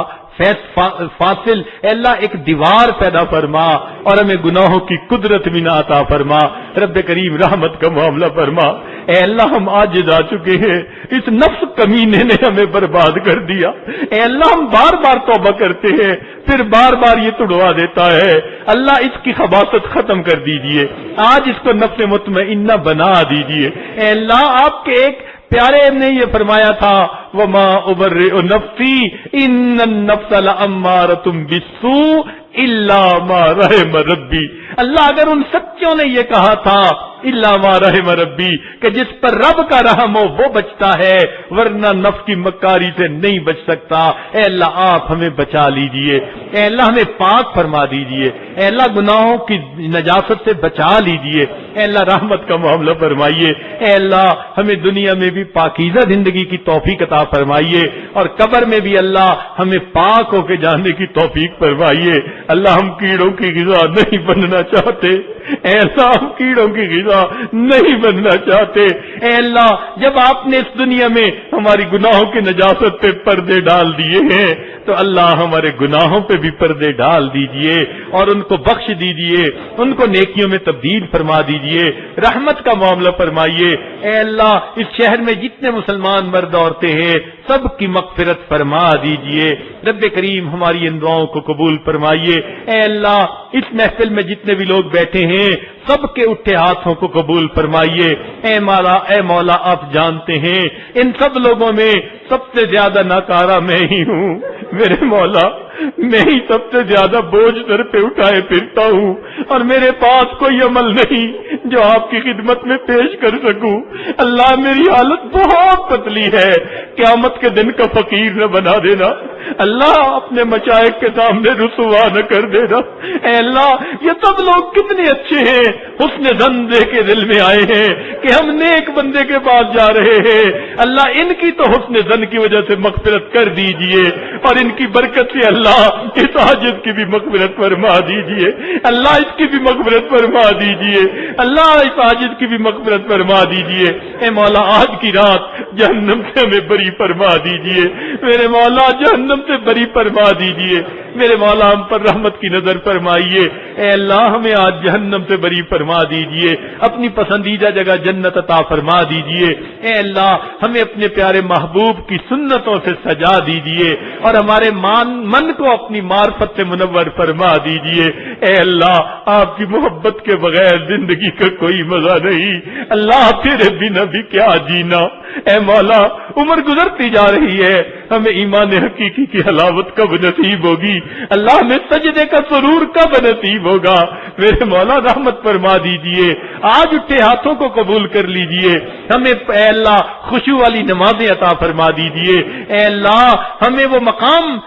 فاصل اے اللہ ایک دیوار پیدا فرما اور ہمیں گناہوں کی قدرت بھی نہ عطا فرما۔ رب کریم رحمت کا معاملہ فرما۔ اے اللہ ہم عاجز آ چکے ہیں، اس نفس کمینے نے ہمیں برباد کر دیا۔ اے اللہ ہم بار بار توبہ کرتے ہیں، پھر بار بار یہ تڑوا دیتا ہے۔ اللہ اس کی خباثت ختم کر دیجئے، آج اس کو نفس مطمئنہ بنا دیجئے۔ اے اللہ آپ کے ایک پیارے نے یہ فرمایا تھا، وَمَا أُبَرِّئُ نَفْسِي إِنَّ النَّفْسَ لَأَمَّارَةٌ بِالسُّوءِ إِلَّا مَا رَحِمَ رَبِّي۔ اللہ اگر ان سچوں نے یہ کہا تھا الا ما رحم ربی کہ جس پر رب کا رحم ہو وہ بچتا ہے، ورنہ نفس کی مکاری سے نہیں بچ سکتا۔ اے اللہ آپ ہمیں بچا لیجئے، اے اللہ ہمیں پاک فرما دیجئے، اے اللہ گناہوں کی نجاست سے بچا لیجئے، اے اللہ رحمت کا معاملہ فرمائیے۔ اے اللہ ہمیں دنیا میں بھی پاکیزہ زندگی کی توفیق عطا فرمائیے اور قبر میں بھی اللہ ہمیں پاک ہو کے جانے کی توفیق فرمائیے۔ اللہ ہم کیڑوں کی غذا نہیں بننا چاہتے، اے اللہ ہم کیڑوں کی غذا نہیں بننا چاہتے. اے اللہ جب آپ نے اس دنیا میں ہماری گناہوں کی نجاست پہ پردے ڈال دیے ہیں تو اللہ ہمارے گناہوں پہ بھی پردے ڈال دیجئے اور ان کو بخش دیجئے, ان کو نیکیوں میں تبدیل فرما دیجئے, رحمت کا معاملہ فرمائیے. اے اللہ اس شہر میں جتنے مسلمان مرد عورتیں ہیں سب کی مغفرت فرما دیجئے. رب کریم ہماری ان دعاؤں کو قبول فرمائیے. اے اللہ اس محفل میں جتنے بھی لوگ بیٹھے ہیں سب کے اٹھے ہاتھوں کو قبول فرمائیے. اے مولا آپ جانتے ہیں ان سب لوگوں میں سب سے زیادہ ناکارہ میں ہی ہوں. میرے مولا میں ہی سب سے زیادہ بوجھ سر پہ اٹھائے پھرتا ہوں اور میرے پاس کوئی عمل نہیں جو آپ کی خدمت میں پیش کر سکوں. اللہ میری حالت بہت پتلی ہے, قیامت کے دن کا فقیر نہ بنا دینا. اللہ اپنے مشائخ کے سامنے رسوا نہ کر دینا. اے اللہ یہ سب لوگ کتنے اچھے ہیں, حسن ظن دے کے دل میں آئے ہیں کہ ہم نیک بندے کے پاس جا رہے ہیں. اللہ ان کی تو حسن ظن کی وجہ سے مغفرت کر دیجئے اور ان کی برکت سے اللہ اس عاجز کی بھی مغفرت فرما دیجئے. اللہ اس کی بھی مغفرت فرما دیجئے. اللہ اس عاجز کی بھی مغفرت فرما دیجئے. اے مولا آج کی رات جہنم سے ہمیں بری فرما دیجئے. میرے مولا جہنم سے بری فرما دیجئے. میرے مولا ہم پر رحمت کی نظر فرمائیے. اے اللہ ہمیں آج جہنم سے بری فرما دیجئے. اپنی پسندیدہ جگہ جنت عطا فرما دیجئے. اے اللہ ہمیں اپنے پیارے محبوب کی سنتوں سے سجا دیجئے اور ہمارے من کو اپنی معرفت سے منور فرما دیجئے. اے اللہ آپ کی محبت کے بغیر زندگی کا کوئی مزہ نہیں. اللہ تیرے بنا بھی کیا جینا. اے مولا عمر گزرتی جا رہی ہے, ہمیں ایمان حقیقی کی حلاوت کب نصیب ہوگی. اللہ ہمیں سجدے کا سرور کب نصیب ہوگا. میرے مولا رحمت فرما دیجئے. آج اٹھے ہاتھوں کو قبول کر لیجئے. ہمیں اے اللہ خشوع والی نمازیں عطا فرما دیجئے. اے اللہ ہمیں وہ مقام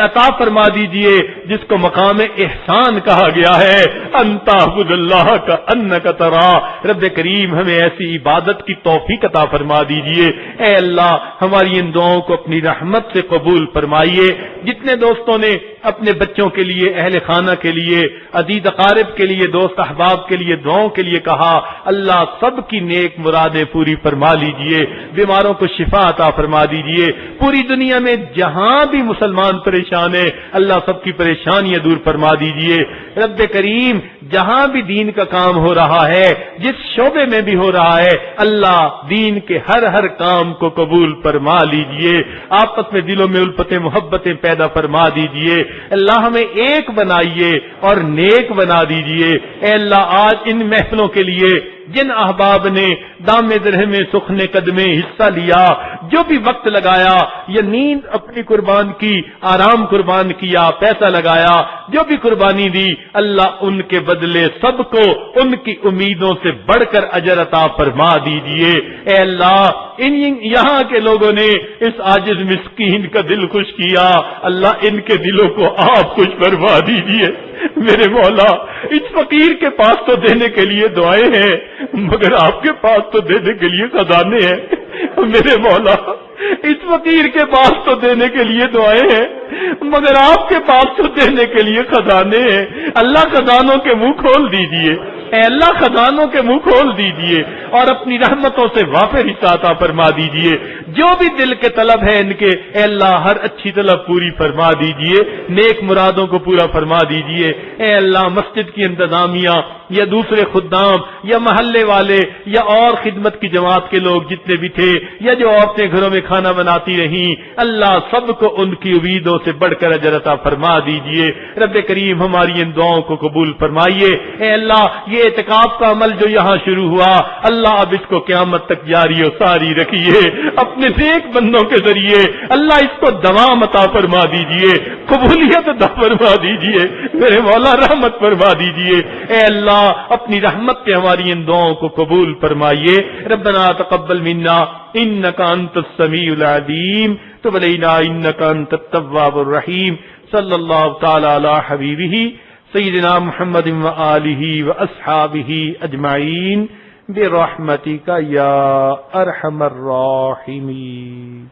عطا فرما دیجئے جس کو مقام احسان کہا گیا ہے, انت اعبد اللہ کا انک ترا. رب کریم ہمیں ایسی عبادت کی توفیق عطا فرما دیجئے. اے اللہ ہماری ان دعاؤں کو اپنی رحمت سے قبول فرمائیے. جتنے دوستوں نے اپنے بچوں کے لیے, اہل خانہ کے لیے, عزیز اقارب کے لیے, دوست احباب کے لیے دعاؤں کے لیے کہا, اللہ سب کی نیک مرادیں پوری فرما لیجئے. بیماروں کو شفا عطا فرما دیجئے. پوری دنیا میں جہاں بھی مسلمان پریشان ہے اللہ سب کی پریشانیاں دور فرما دیجئے. رب کریم جہاں بھی دین کا کام ہو رہا ہے, جس شعبے میں بھی ہو رہا ہے, اللہ دین کے ہر کام کو قبول فرما لیجئے. آپس میں دلوں میں الفتیں محبتیں پیدا فرما دیجئے. اللہ ہمیں ایک بنائیے اور نیک بنا دیجئے. اے اللہ آج ان محفلوں کے لیے جن احباب نے دام درہم سخن قدمے حصہ لیا, جو بھی وقت لگایا, یہ نیند اپنی قربان کی, آرام قربان کیا, پیسہ لگایا, جو بھی قربانی دی, اللہ ان کے بدلے سب کو ان کی امیدوں سے بڑھ کر اجر عطا فرما دیجئے. اے اللہ یہاں کے لوگوں نے اس عاجز مسکین کا دل خوش کیا, اللہ ان کے دلوں کو آپ خوش فرما دیجئے. میرے مولا اس فقیر کے پاس تو دینے کے لیے دعائیں ہیں مگر آپ کے پاس تو دینے کے لیے خزانے ہیں. میرے مولا اس فقیر کے پاس تو دینے کے لیے دعائیں ہیں مگر آپ کے پاس تو دینے کے لیے خزانے ہیں. اللہ خزانوں کے منہ کھول دیجئے. اے اللہ خزانوں کے منہ کھول دیجئے اور اپنی رحمتوں سے وافر حصہ عطا فرما دیجئے. جو بھی دل کے طلب ہے ان کے, اے اللہ ہر اچھی طلب پوری فرما دیجئے. نیک مرادوں کو پورا فرما دیجئے. اے اللہ مسجد کی انتظامیہ یا دوسرے خدام یا محلے والے یا اور خدمت کی جماعت کے لوگ جتنے بھی تھے, یا جو عورتیں گھروں میں کھانا بناتی رہیں, اللہ سب کو ان کی امیدوں سے بڑھ کر اجر عطا فرما دیجئے. رب کریم ہماری ان دعاؤں کو قبول فرمائیے. اے اللہ یہ اعتکاف کا عمل جو یہاں شروع ہوا, اللہ اب اس کو قیامت تک جاری و ساری رکھیے. اپنے نیک بندوں کے ذریعے اللہ اس کو دوام عطا فرما دیجئے, قبولیت عطا فرما دیجئے. میرے مولا رحمت فرما دیجئے. اے اللہ اپنی رحمت سے ہماری ان دعاؤں کو قبول فرمائیے. ربنا تقبل منا انک انت السمیع العلیم تب علینا انک انت التواب الرحیم. صلی اللہ تعالی علی حبیبہ سیدنا محمد وآلہ واصحابہ اجمعین برحمتک یا ارحم الراحمین.